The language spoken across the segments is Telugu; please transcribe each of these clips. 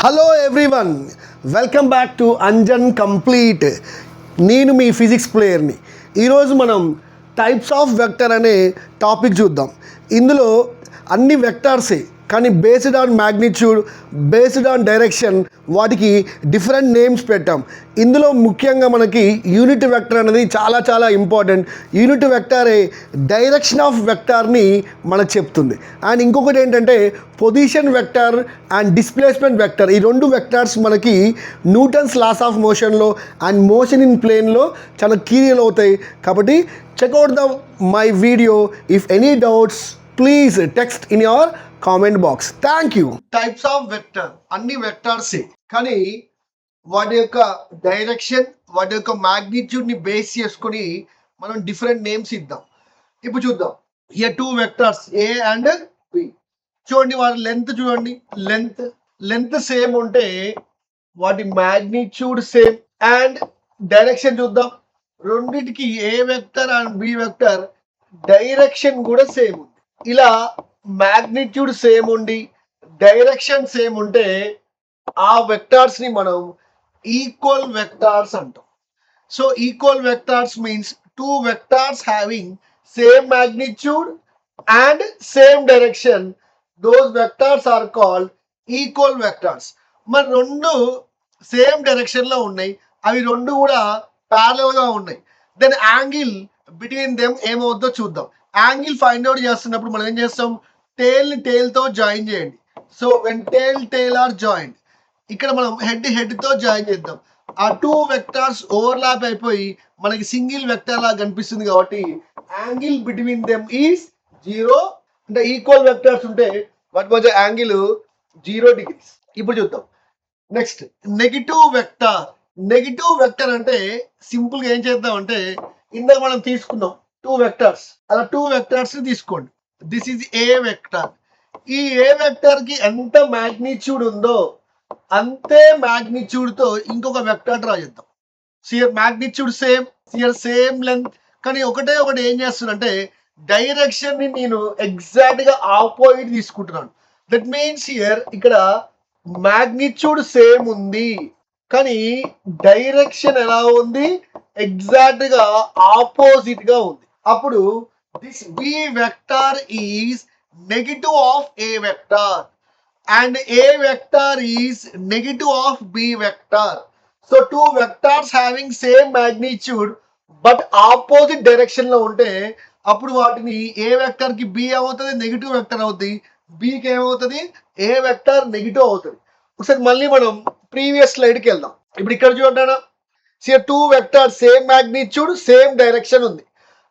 Hello everyone, welcome back to Anjan complete. నేను మీ ఫిజిక్స్ ప్లేయర్ని. ఈరోజు మనం టైప్స్ ఆఫ్ వెక్టర్ అనే టాపిక్ చూద్దాం. ఇందులో అన్ని వెక్టార్సే, కానీ based on magnitude, based on direction వాటికి డిఫరెంట్ నేమ్స్ పెట్టాం. ఇందులో ముఖ్యంగా మనకి యూనిట్ వెక్టర్ అనేది చాలా చాలా ఇంపార్టెంట్. యూనిట్ వెక్టారే డైరెక్షన్ ఆఫ్ వెక్టార్ని మనకు చెప్తుంది. అండ్ ఇంకొకటి ఏంటంటే position vector and displacement vector. ఈ రెండు వెక్టార్స్ మనకి న్యూటన్స్ లాస్ ఆఫ్ మోషన్లో అండ్ మోషన్ ఇన్ ప్లేన్లో చాలా కీరియల్ అవుతాయి. కాబట్టి checkout the my video. If any doubts please text in your comment box. Thank you. Types of vector అన్ని వెక్టార్సే, కానీ వాటి యొక్క డైరెక్షన్, వాటి యొక్క మ్యాగ్నిట్యూడ్ని బేస్ చేసుకొని మనం డిఫరెంట్ నేమ్స్ ఇద్దాం. ఇప్పుడు చూద్దాం. Here two vectors A and B. చూడండి, వాటి లెంత్ చూడండి. లెంత్ సేమ్ ఉంటే వాటి మ్యాగ్నిట్యూడ్ సేమ్. అండ్ డైరెక్షన్ చూద్దాం. రెండిటికి A vector and B vector direction కూడా సేమ్ ఉంది. ఇలా మ్యాగ్నిట్యూడ్ సేమ్ ఉండి డైరెక్షన్ సేమ్ ఉంటే ఆ వెక్టార్స్ ని మనం ఈక్వల్ వెక్టార్స్ అంటాం. So equal vectors means two vectors having same magnitude and same direction. Those vectors are called equal vectors. మరి రెండు సేమ్ డైరెక్షన్ లో ఉన్నాయి, అవి రెండు కూడా ప్యారలల్ గా ఉన్నాయి. దెన్ యాంగిల్ బిట్వీన్ దెమ్ ఏమవుతుందో చూద్దాం. యాంగిల్ ఫైండ్ అవుట్ చేస్తున్నప్పుడు మనం ఏం చేస్తాం? టేల్ తో జాయిన్ చేయండి. So when tail are join, ఇక్కడ మనం హెడ్ తో జాయిన్ చేద్దాం. ఆ టూ వెక్టార్స్ ఓవర్లాప్ అయిపోయి మనకి సింగిల్ వెక్టర్ లాగా కనిపిస్తుంది. కాబట్టి యాంగిల్ బిట్వీన్ దెమ్ ఈస్ 0. అంటే ఈక్వల్ వెక్టార్స్ ఉంటే వాటి మధ్య యాంగిల్ 0 degrees. ఇప్పుడు చూద్దాం. Next negative vector. Negative vector అంటే సింపుల్ గా ఏం చేద్దాం అంటే, ఇందాక మనం తీసుకున్నాం టూ వెక్టార్స్, అలా టూ వెక్టార్స్ తీసుకోండి. This is A vector. ఈ ఏ వెక్టర్ కి ఎంత మ్యాగ్నిట్యూడ్ ఉందో అంతే మ్యాగ్నిట్యూడ్ తో ఇంకొక వెక్టర్ డ్రా చేద్దాం. సియర్ మ్యాగ్నిట్యూడ్ సేమ్, సియర్ సేమ్ లెంత్, కానీ ఒకటి ఏం చేస్తున్నానంటే డైరెక్షన్ ని నేను ఎగ్జాక్ట్ గా ఆపోజిట్ తీసుకుంటున్నాను. దట్ మీన్స్ హియర్ ఇక్కడ మ్యాగ్నిట్యూడ్ సేమ్ ఉంది, కానీ డైరెక్షన్ ఎలా ఉంది? ఎగ్జాక్ట్ గా ఆపోజిట్ గా ఉంది. అప్పుడు this be vector is negative of A vector and a vector is negative of b vector. So two vectors having same magnitude but opposite direction లో ఉంటే అప్పుడు వాటిని ఏ వెక్టర్ కి b అవుతుంది, నెగిటివ్ వెక్టర్ అవుతుంది. b కి ఏమవుతుంది? ఏ వెక్టర్ నెగిటివ్ అవుతుంది. ఒకసారి మళ్ళీ మనం ప్రీవియస్ స్లైడ్ కి వెళ్దాం. ఇప్పుడు ఇక్కడ చూడండి, two vector same magnitude same direction ఉంది.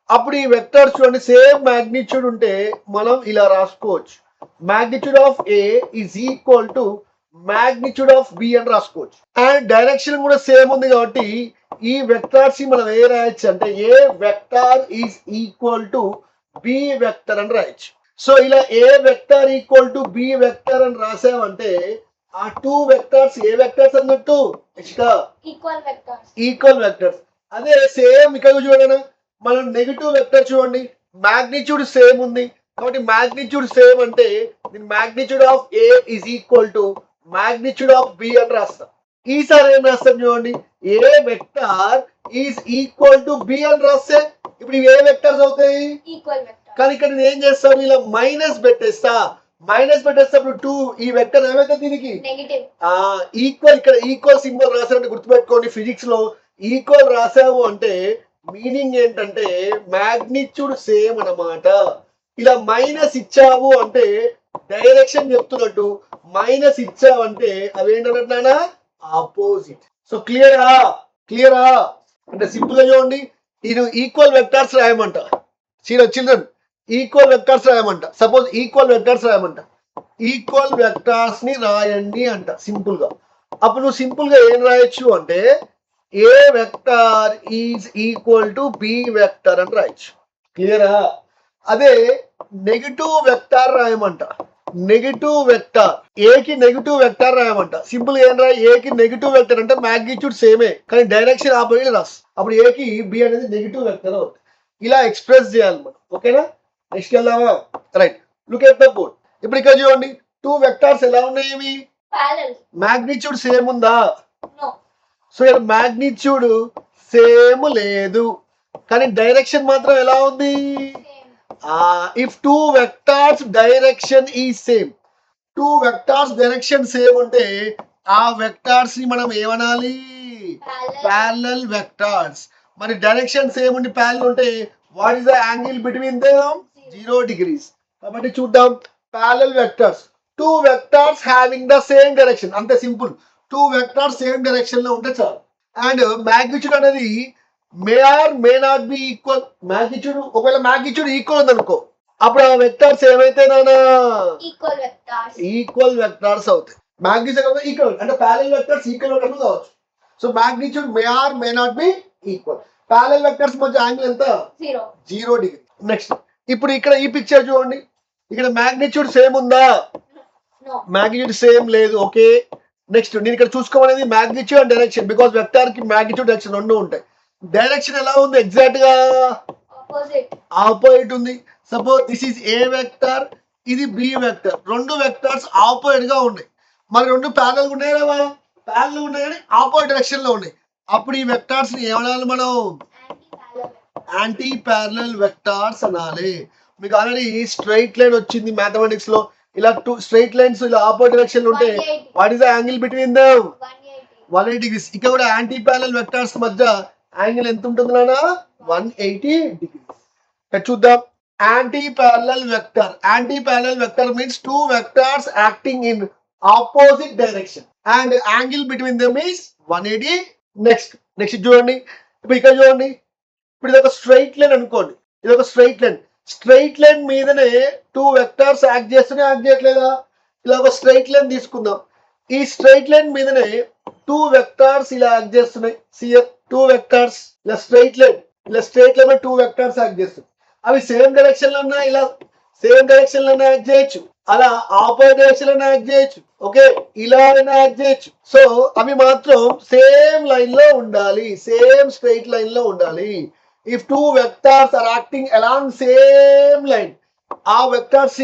అప్పుడు ఈ వెక్టర్స్ చూడండి, సేమ్ మ్యాగ్నిట్యూడ్ ఉంటే మనం ఇలా రాసుకోవచ్చు. magnitude of A is equal to magnitude of B అని రాసుకోవచ్చు. అండ్ డైరెక్షన్ కూడా సేమ్ ఉంది కాబట్టి ఈ వెక్టార్స్ మనం ఏ రాయొచ్చు అంటే A vector is equal to B vector అని రాయొచ్చు. సో ఇలా A vector equal to B vector అని రాసామంటే ఆ టూ వెక్టార్స్ ఏ వెక్టార్స్ అన్నట్టు? Equal vectors. అదే సేమ్ ఇక్కడ చూడండి, మనం నెగిటివ్ వెక్టర్ చూడండి, మ్యాగ్నిట్యూడ్ సేమ్ ఉంది కాబట్టి మ్యాగ్నిట్యూడ్ సేమ్ అంటే దీని magnitude of A is equal to magnitude of B అని రాస్తాం. ఈసారి ఏం రాస్తాం చూడండి, A vector is equal to B అని రాస్తే ఇప్పుడు ఏ వెక్టర్స్ అవుతాయి? కానీ ఇక్కడ నేను ఏం చేస్తాను, ఇలా మైనస్ పెట్టేస్తా. మైనస్ పెట్టేస్తప్పుడు 2 ఈ వెక్టర్ ఏమైతే దీనికి ఈక్వల్. ఇక్కడ ఈక్వల్ సింబల్ రాసారంటే గుర్తుపెట్టుకోండి, ఫిజిక్స్ లో ఈక్వల్ రాసాము అంటే మీనింగ్ ఏంటంటే మ్యాగ్నిట్యూడ్ సేమ్ అన్నమాట. ఇలా మైనస్ ఇచ్చావు అంటే డైరెక్షన్ చెప్తున్నట్టు, మైనస్ ఇచ్చావంటే అవి ఏంటంటున్నా ఆపోజిట్. సో క్లియరా అంటే సింపుల్ గా చూడండి, నేను ఈక్వల్ వెక్టార్స్ రాయమంట. చిల్డ్రన్ ఈక్వల్ వెక్టార్స్ రాయమంట. సపోజ్ ఈక్వల్ వెక్టార్స్ రాయమంట, ఈక్వల్ వెక్టార్స్ ని రాయండి అంట సింపుల్ గా. అప్పుడు నువ్వు సింపుల్ గా ఏం రాయొచ్చు అంటే A vector is equal to B vector అని రాయొచ్చు. క్లియరా? అదే నెగిటివ్ వెక్టార్ రాయమంట. నెగిటివ్ వెక్టార్ ఏకి నెగిటివ్ వెక్టార్ రాయమంట. సింపుల్ ఏం రాయి, ఏకి నెగిటివ్ వెక్టర్ అంటే మ్యాగ్నిట్యూడ్ సేమే కానీ డైరెక్షన్ ఆపోజిట్ రాస్. అప్పుడు ఏకి బి అనేది నెగిటివ్ వెక్టర్ అవుతుంది. ఇలా ఎక్స్ప్రెస్ చేయాలి మనం. ఓకేనా? నెక్స్ట్ వెళ్దామా? Right, look at the board. ఇప్పుడు ఇక్కడ చూడండి, టూ వెక్టార్స్ ఎలా ఉన్నాయి? parallel. మ్యాగ్నిట్యూడ్ సేమ్ ఉందా? No. సో ఇక్కడ మ్యాగ్నిట్యూడ్ సేమ్ లేదు, కానీ డైరెక్షన్ మాత్రం ఎలా ఉంది? Same. If two vectors direction ఈ same, two vectors direction same ఉంటే ఆ వెక్టార్స్ ని మనం ఏమనాలి? Parallel vectors. మరి డైరెక్షన్ సేమ్ ఉండి ప్యారలల్ ఉంటే what is the angle between them? 0 degrees. కాబట్టి చూద్దాం, parallel vectors, two vectors having the same direction, అంతే simple. Two vectors same direction లో ఉంటే చాలు. అండ్ మ్యాగ్నిట్యూడ్ అనేది may or may not be equal. Magnitude ఒకవేళ మ్యాగ్నిట్యూడ్ ఈక్వల్ ఉందనుకో, అప్పుడు ఆ వెక్టార్స్ ఏమైతే నానా Equal vectors. ఈక్వల్ వెక్టార్స్ అవుతాయి. మ్యాగ్నిట్యూడ్ ఈక్వల్ అంటే ప్యారలల్ వెక్టార్స్ ఈక్వల్ వెక్టార్స్ కావచ్చు. So magnitude may or may not be equal. Parallel vectors మధ్య యాంగిల్ ఎంత? 0. 0 డిగ్రీ. నెక్స్ట్ ఇప్పుడు ఇక్కడ ఈ పిక్చర్ చూడండి, ఇక్కడ మ్యాగ్నిట్యూడ్ సేమ్ ఉందా? No. మ్యాగ్నిట్యూడ్ సేమ్ లేదు. ఓకే, నెక్స్ట్ నేను ఇక్కడ చూసుకోమనేది magnitude and direction, because vector కి మ్యాగ్నిట్యూడ్ డైరెక్షన్ రెండు ఉంటాయి. డైరెక్షన్ ఎలా ఉంది? ఎగ్జాక్ట్ గా Opposite. ఆపోజిట్ ఉంది. Suppose this is A vector, ఇది బి వెక్టర్, రెండు వెక్టర్స్ ఆపోజిట్ గా ఉన్నాయి. మరి రెండు ప్యారలల్ ఉన్నాయి కదా, ప్యారలల్ ఉన్నాయి కానీ ఆపోజిట్ డైరెక్షన్ లో ఉన్నాయి. అప్పుడు ఈ వెక్టార్స్ ని ఏమనాలి మనం? Anti-parallel. యాంటీ ప్యారలల్ వెక్టార్స్ అనాలి. మీకు ఆల్రెడీ స్ట్రైట్ లైన్ వచ్చింది మ్యాథమెటిక్స్ లో, ఇలా టూ స్ట్రైట్ లైన్స్ ఇలా ఆపోజిట్ డైరెక్షన్ లో ఉంటే 180. What is the angle between them? 180. 180 degrees. ఇక్కడ కూడా యాంటీ ప్యారలల్ వెక్టార్స్ మధ్య యాంగిల్ ఎంత ఉంటుంది నానా? 180 degrees. ఇక్కడ చూద్దాం, anti parallel vector. Anti parallel vector means two vectors acting in opposite direction and angle between them is 180. Next చూడండి, ఇప్పుడు ఇక్కడ చూడండి, ఇప్పుడు ఇది ఒక స్ట్రైట్ లైన్ అనుకోండి, ఇది ఒక స్ట్రైట్ లైన్. స్ట్రైట్ లైన్ మీదనే టూ వెక్టార్స్ యాక్ట్ చేస్తూనే యాక్ట్ చేయట్లేదా? ఇలా ఒక స్ట్రైట్ లైన్ తీసుకుందాం, ఈ స్ట్రైట్ లైన్ మీదనే టూ వెక్టార్స్ ఇలా యాక్ట్ చేస్తున్నాయి. సియర్ టూ వెక్టార్స్ ఇలా straight line two vectors act చేస్తున్నాయి. అవి సేమ్ డైరెక్షన్ లో ఉన్నా, ఇలా సేమ్ డైరెక్షన్ లో యాక్ట్ చేయొచ్చు, అలా ఆపోజిట్ డైరెక్షన్ లో యాక్ట్ చేయొచ్చు, ఓకే, ఇలా యాక్ట్ చేయొచ్చు. సో అవి మాత్రం సేమ్ లైన్ లో ఉండాలి, సేమ్ స్ట్రైట్ లైన్ లో ఉండాలి. If two vectors are acting along same line, ఆ వెక్టార్స్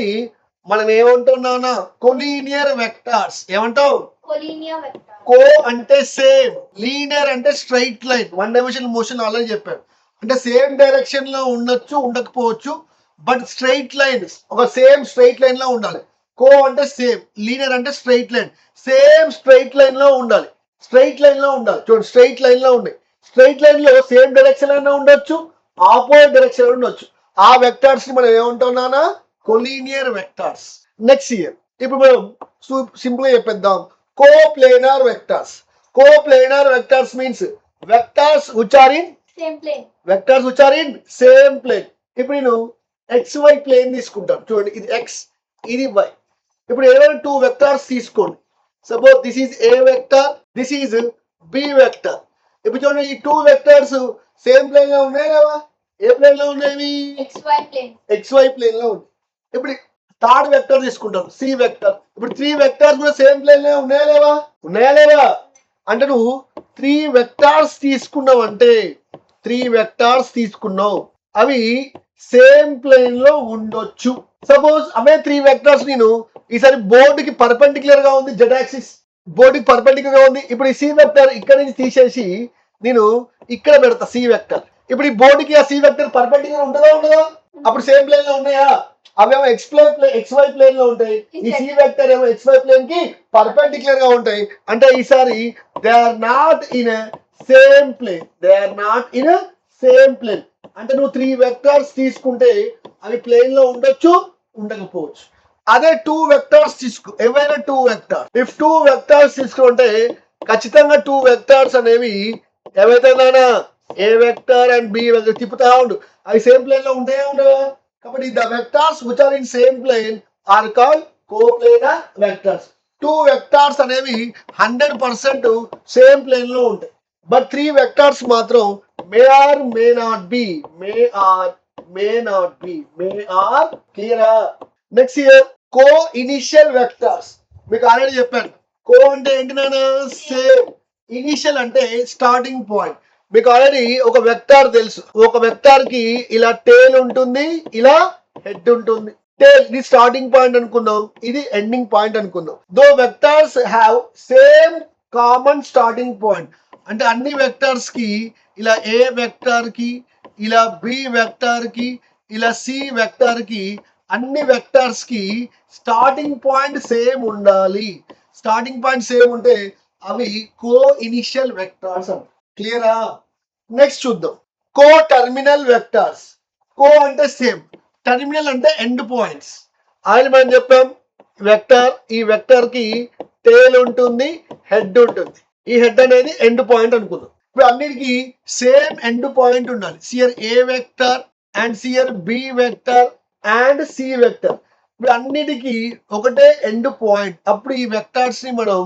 మనం ఏమంటున్నానా? Collinear vectors. ఏమంటావు? Collinear vector. కో అంటే సేమ్, లీనియర్ అంటే straight line, one dimensional motion already చెప్పాను. అంటే సేమ్ డైరెక్షన్ లో ఉండొచ్చు, ఉండకపోవచ్చు, బట్ స్ట్రైట్ లైన్ ఒక సేమ్ స్ట్రైట్ లైన్ లో ఉండాలి. కో అంటే సేమ్, లీనియర్ అంటే straight line, same straight line లో ఉండాలి. స్ట్రైట్ లైన్ లో ఉండాలి. చూడండి, స్ట్రైట్ లైన్ లో ఉన్నాయి. స్ట్రైట్ లైన్ లో సేమ్ డైరెక్షన్ అయినా ఉండొచ్చు, ఆపోజిట్ డైరెక్షన్ ఉండొచ్చు. ఆ వెక్టార్స్ ని మనం ఏమంటున్నానా? Collinear vectors. నెక్స్ట్ ఇయర్ ఇప్పుడు మనం సింపుల్ గా చెప్పేద్దాం, coplanar vectors. Coplanar vectors means vectors which are in Same plane. Vectors which are in same plane. ఇప్పుడు నేను XY ప్లేన్ తీసుకుంటాను. చూడండి, ఇది X, ఇది Y. ఇప్పుడు ఏమైనా టూ వెక్టార్స్ తీసుకోండి. Suppose this is A vector, this is B vector. ఇప్పుడు చూడండి, ఈ టూ వెక్టార్స్ సేమ్ ప్లేన్ లో ఉన్నాయి కదా? ఏ ప్లేన్ లో ఉన్నాయి? XY plane. XY ప్లేన్ లో ఉంది. ఇప్పుడు థర్డ్ వెక్టర్ తీసుకుంటాం, సి వెక్టర్. ఇప్పుడు త్రీ వెక్టార్స్ కూడా సేమ్ ప్లేన్ లో ఉన్నాయా లేవా? అంటే నువ్వు త్రీ వెక్టార్స్ తీసుకున్నావు అంటే, త్రీ వెక్టార్స్ తీసుకున్నావు, అవి సేమ్ ప్లేన్ లో ఉండొచ్చు. సపోజ్ అవే త్రీ వెక్టార్స్ నేను ఈసారి బోర్డుకి పర్పెండిక్యులర్ గా ఉంది, జెడ్ యాక్సిస్ బోర్డుకి పర్పెండిక్యులర్ గా ఉంది. ఇప్పుడు ఈ సి వెక్టర్ ఇక్కడ నుంచి తీసేసి నేను ఇక్కడ పెడతా సి వెక్టర్. ఇప్పుడు ఈ బోర్డుకి ఆ సి వెక్టర్ పర్పెండిక్యులర్ ఉండదా? అప్పుడు సేమ్ ప్లేన్ లో ఉన్నాయా? అవేమో XY ప్లేన్ లో ఉంటాయి, ఈ సి వెక్టర్ ఏమో XY ప్లేన్ కి పర్పెండిక్యులర్ గా ఉంటాయి. అంటే ఈసారి they are not in same plane. అంటే నువ్వు త్రీ వెక్టార్స్ తీసుకుంటే అవి ప్లేన్ లో ఉండొచ్చు, ఉండకపోవచ్చు. అదే టూ వెక్టార్స్ తీసుకో, ఏవైనా two vector, if two vectors తీసుకుంటే ఖచ్చితంగా టూ వెక్టార్స్ అనేవి ఏవైతే ఏ వెక్టర్ అండ్ బి వెక్టర్ తిప్పుతా ఉండు, అవి సేమ్ ప్లేన్ లో ఉంటాయా ఉండవా? కాబట్టి the vectors which are in same plane are called coplanar vectors. Two vectors అనేవి 100% సేమ్ ప్లేన్ లో ఉంటాయి. బట్ త్రీ వెక్టార్స్ మాత్రం may or may not be. క్లియరా? Next here coinitial vectors. మీకు ఆల్రెడీ చెప్పాను, కో అంటే ఏంటి నాన్న? సేమ్. ఇనిషియల్ అంటే స్టార్టింగ్ పాయింట్. మీకు ఆల్రెడీ ఒక వెక్టార్ తెలుసు, ఒక వెక్టార్ కి ఇలా టేల్ ఉంటుంది, ఇలా హెడ్ ఉంటుంది. టేల్ ఇది స్టార్టింగ్ పాయింట్ అనుకుందాం, ఇది ఎండింగ్ పాయింట్ అనుకుందాం. Those vectors have same common starting point. అంటే అన్ని వెక్టార్స్ కి ఇలా ఏ వెక్టార్ కి, ఇలా బి వెక్టార్ కి, ఇలా సి వెక్టార్ కి, అన్ని వెక్టార్స్ కి స్టార్టింగ్ పాయింట్ సేమ్ ఉండాలి. స్టార్టింగ్ పాయింట్ సేమ్ ఉంటే అవి కో ఇనిషియల్ వెక్టార్స్ అంట. క్లియరా? నెక్స్ట్ చూద్దాం. కో టర్మినల్ వెక్టార్స్. కో అంటే సేమ్, టర్మినల్ అంటే ఎండ్ పాయింట్స్. ఆయన మనం చెప్పాం వెక్టార్, ఈ వెక్టార్ కి టేల్ ఉంటుంది, హెడ్ ఉంటుంది. ఈ హెడ్ అనేది ఎండ్ పాయింట్ అనుకుందాం. ఇప్పుడు అన్నిటికీ సేమ్ ఎండ్ పాయింట్ ఉండాలి. See here A vector and see here B vector and C vector. ఇప్పుడు అన్నిటికీ ఒకటే ఎండ్ పాయింట్. అప్పుడు ఈ వెక్టార్స్ ని మనం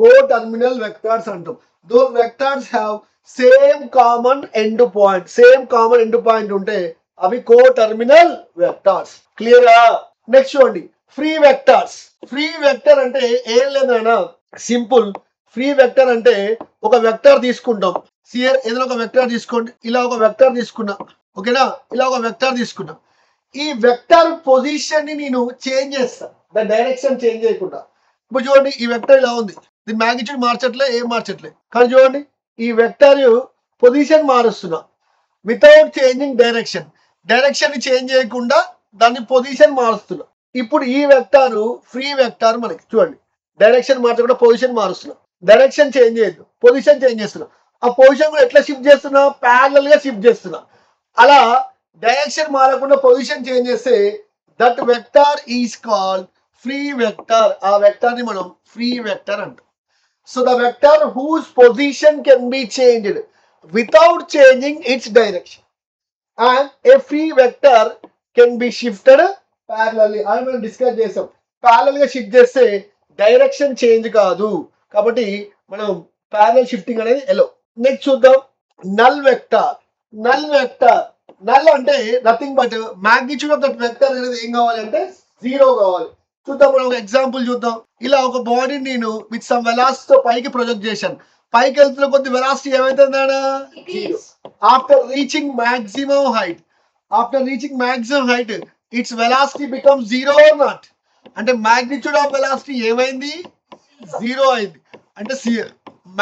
కో టర్మినల్ వెక్టార్స్ అంటాం. Those vectors have same common end point. Same common end point ఉంటే అవి కో టర్మినల్ వెక్టార్స్. క్లియరా? నెక్స్ట్ చూడండి, ఫ్రీ వెక్టార్స్. ఫ్రీ వెక్టర్ అంటే ఏం లేదైనా సింపుల్. ఫ్రీ వెక్టర్ అంటే ఒక వెక్టర్ తీసుకుంటాం. సియర్ ఏదైనా ఒక వెక్టర్ తీసుకోండి, ఇలా ఒక వెక్టర్ తీసుకున్నా, ఓకేనా? ఇలా ఒక వెక్టర్ తీసుకున్నా. ఈ వెక్టర్ పొజిషన్ ని నేను చేంజ్ చేస్తా, దాని డైరెక్షన్ చేంజ్ చేయకుండా. ఇప్పుడు చూడండి, ఈ వెక్టర్ ఇలా ఉంది, దీని మ్యాగ్నిట్యూడ్ మార్చట్లే, ఏం మార్చట్లే. కానీ చూడండి, ఈ వెక్టర్ పొజిషన్ మారుస్తున్నా వితౌట్ చేంజింగ్ డైరెక్షన్. డైరెక్షన్ ని చేంజ్ చేయకుండా దాని పొజిషన్ మారుస్తున్నా. ఇప్పుడు ఈ వెక్టార్ ఫ్రీ వెక్టార్. మనకి చూడండి, డైరెక్షన్ మార్చకుండా పొజిషన్ మారుస్తున్నా. డైరెక్షన్ చేంజ్ చేయొద్దు, పొజిషన్ చేంజ్ చేస్తున్నా. ఆ పొజిషన్ కూడా ఎట్లా షిఫ్ట్ చేస్తున్నా? ప్యారలల్ గా షిఫ్ట్ చేస్తున్నా. అలా డైరెక్షన్ మారకుండా పొజిషన్ చేంజ్ చేస్తే that vector is called free vector. ఆ వెక్టార్ ని మనం ఫ్రీ వెక్టార్ అంటాం. So the vector whose position can be changed without changing its direction, and a free vector can be shifted parallelly. అని మనం డిస్కస్ చేసాం. ప్యారలల్ గా షిఫ్ట్ చేస్తే డైరెక్షన్ చేంజ్ కాదు, కాబట్టి మనం ప్యారలల్ షిఫ్టింగ్ అనేది ఎలో. నెక్స్ట్ చూద్దాం, null vector. Null vector, null అంటే nothing but magnitude of that vector అనేది ఏం కావాలి అంటే 0 కావాలి. చూద్దాం, మనం ఒక ఎగ్జాంపుల్ చూద్దాం. ఇలా ఒక బాడీ నేను విత్ సమ్ వెలాసిటీ తో పైకి ప్రొజెక్ట్ చేశాను. పైకి వెళ్తున్న కొద్ది వెలాసిటీ ఏమైతుందా? After reaching maximum height, after reaching maximum height its velocity become 0 or not? అంటే మ్యాగ్నిట్యూడ్ ఆఫ్ వెలాసిటీ ఏమైంది? 0 అయింది. అంటే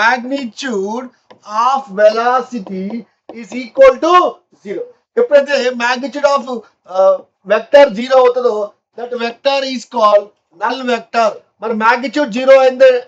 magnitude of velocity is equal to 0. ఎప్పుడైతే మ్యాగ్నిట్యూడ్ ఆఫ్ వెక్టర్ 0 అవుతుందో that vector is called null vector. మరి మ్యాగ్నిట్యూడ్ 0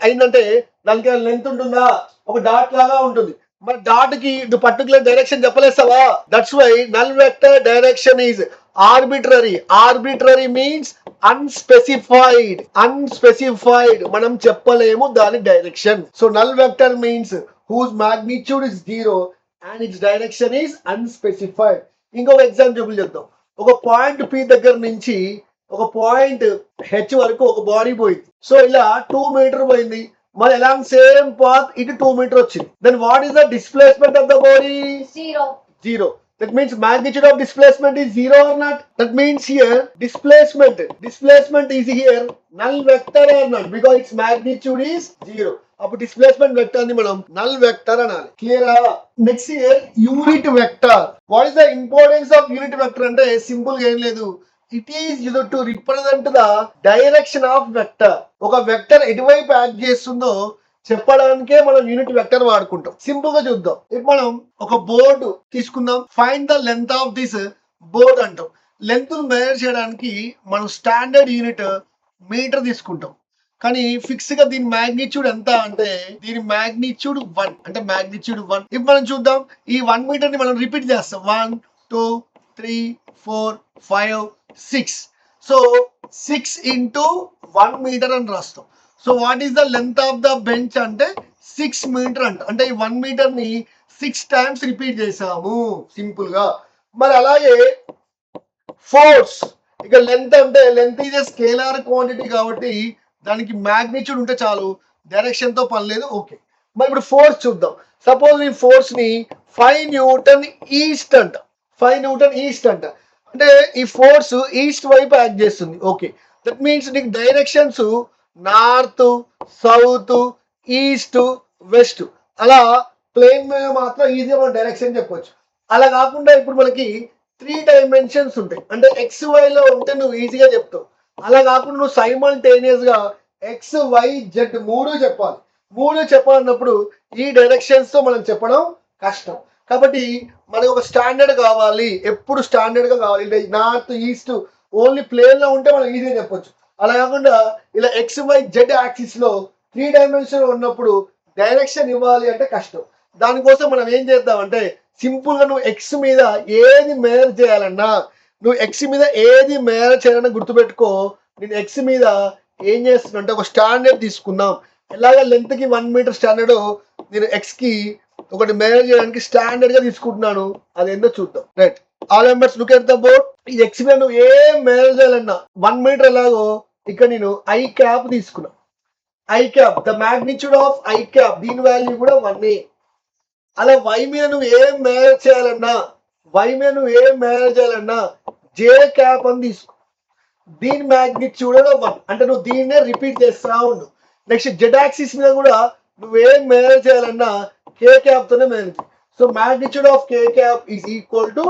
అయిందంటే దానికి లెంత్ ఉంటుందా? ఒక డాట్ లాగా ఉంటుంది. మరి డాట్ కి పర్టికులర్ డైరెక్షన్ చెప్పలేస్తావా? That's why null vector direction is arbitrary. Arbitrary means unspecified. Unspecified, మనం చెప్పలేము దాని direction. So null vector means whose magnitude is 0 and its direction is unspecified. ఇంకొక ఎగ్జాంపుల్ చెప్తాం. ఒక పాయింట్ P దగ్గర నుంచి ఒక పాయింట్ H వరకు ఒక బాడీ పోయింది. సో ఇలా 2 మీటర్ పోయింది. మరి ఎలాంగ్ సేమ్ పాత్ ఇటు 2 మీటర్ వచ్చింది. Then what is the displacement of the body? 0. That means magnitude of displacement is 0 or not? That means here displacement is here null vector or not, because its magnitude is 0. అప్పుడు డిస్ప్లేస్మెంట్ వెక్టర్ ని మనం నల్ వెక్టర్ అనాలి. క్లియరా? Next here unit vector. What is the importance of unit vector అంటే సింపుల్ గా ఏం లేదు, it is used to represent the direction of vector. ఒక వెక్టర్ ఎటువైపు యాక్ట్ చేస్తుందో చెప్పడానికే మనం యూనిట్ వెక్టర్ వాడుకుంటాం. సింపుల్ గా చూద్దాం. ఇప్పుడు మనం ఒక బోర్డు తీసుకుందాం. Find the length of this board అంటాం. లెంత్ మెజర్ చేయడానికి మనం స్టాండర్డ్ యూనిట్ మీటర్ తీసుకుంటాం. కానీ ఫిక్స్ గా దీని మ్యాగ్నిట్యూడ్ ఎంత అంటే దీని మ్యాగ్నిట్యూడ్ 1. అంటే మ్యాగ్నిట్యూడ్ 1. ఇప్పుడు మనం చూద్దాం, ఈ 1 మీటర్ ని మనం రిపీట్ చేస్తాం. 1 2 3 4 5 6. సో 6 into 1 మీటర్ అని రాస్తాం. So what is the length of the bench అంటే 6 మీటర్ అంట. అంటే ఈ 1 మీటర్ ని 6 టైమ్స్ రిపీట్ చేసాము సింపుల్ గా. మరి అలాగే ఫోర్స్, ఇక లెంత్ అంటే length is a scalar quantity కాబట్టి దానికి మ్యాగ్నిట్యూడ్ ఉంటే చాలు, డైరెక్షన్ తో పని లేదు. ఓకే, మరి ఇప్పుడు ఫోర్స్ చూద్దాం. సపోజ్ ఈ ఫోర్స్ ని 5 న్యూటన్ ఈస్ట్ అంట. 5 న్యూటన్ ఈస్ట్ అంట. అంటే ఈ ఫోర్స్ ఈస్ట్ వైపు యాక్ట్ చేస్తుంది. ఓకే, దట్ మీన్స్ నీకు directions north, south, east, west, అలా ప్లేన్ మీద మాత్రం ఈజీగా మనం డైరెక్షన్ చెప్పొచ్చు. అలా కాకుండా ఇప్పుడు మనకి 3 డైమెన్షన్స్ ఉంటాయి. అంటే ఎక్స్ వైలో ఉంటే నువ్వు ఈజీగా చెప్తావు. అలా కాకుండా నువ్వు సైమల్టేనియస్ గా ఎక్స్ వై జెడ్ మూడు చెప్పాలి. మూడు చెప్పాలన్నప్పుడు ఈ డైరెక్షన్స్ తో మనం చెప్పడం కష్టం. కాబట్టి మనకు ఒక స్టాండర్డ్ కావాలి, ఎప్పుడు స్టాండర్డ్ గా కావాలి. అంటే నార్త్ ఈస్ట్ ఓన్లీ ప్లేన్ లో ఉంటే మనం ఈజీగా చెప్పొచ్చు. అలా కాకుండా ఇలా ఎక్స్ వై జెడ్ యాక్సిస్ లో 3 డైమెన్షన్ ఉన్నప్పుడు డైరెక్షన్ ఇవ్వాలి అంటే కష్టం. దానికోసం మనం ఏం చేద్దామంటే సింపుల్ గా నువ్వు ఎక్స్ మీద ఏది మేర చేయాలన్నా, నువ్వు ఎక్స్ మీద ఏది మేర చేయాలన్నా గుర్తుపెట్టుకో. నేను ఎక్స్ మీద ఏం చేస్తున్నా అంటే ఒక స్టాండర్డ్ తీసుకుందాం. ఎలాగ లెంత్ కి 1 మీటర్ స్టాండర్డ్ నేను ఎక్స్ కి ఒకటి మేర చేయడానికి స్టాండర్డ్ గా తీసుకుంటున్నాను. అది ఏందో చూద్దాం. Right, all members look at the board. ఈ ఎక్స్ మీద నువ్వు ఏం మేర చేయాలన్నా 1 మీటర్ ఎలాగో ఇక్కడ నేను ఐ క్యాప్ తీసుకున్నా. I cap, the magnitude of I cap, దీని వాల్యూ కూడా 1 అలా వై మీద నువ్వు ఏం మేనేజ్ చేయాలన్నా, వై మీద నువ్వు ఏం మేనేజ్ చేయాలన్నా జే క్యాప్ అని తీసుకో. దీని మ్యాగ్నిట్యూడ్ 1 అంటే నువ్వు దీన్నే రిపీట్ చేస్తా ఉండు. నెక్స్ట్ జెడ్ యాక్సిస్ మీద కూడా నువ్వేం మేనేజ్ చేయాలన్నా కే క్యాప్ తోనే manage. So magnitude of K cap is equal to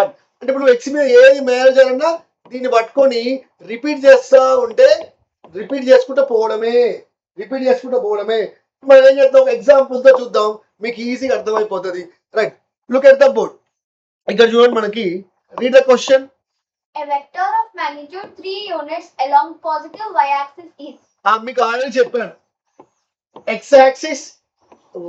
1. అంటే ఇప్పుడు నువ్వు ఎక్స్ మీద ఏది మేనేజ్ చేయాలన్నా దీన్ని పట్టుకొని రిపీట్ చేస్తా ఉంటే రిపీట్ చేసుకుంటూ పోవడమే, రిపీట్ చేసుకుంటూ పోవడమే. మనం ఏం చేద్దాం, ఒక ఎగ్జాంపుల్ తో చూద్దాం, మీకు ఈజీగా అర్థమైపోతుంది. Right, look at the board. ఇక్కడ చూడండి మనకి, read the question. A vector of magnitude 3 units along positive y-axis is. మీకు ఆల్రెడీ చెప్పాను, X axis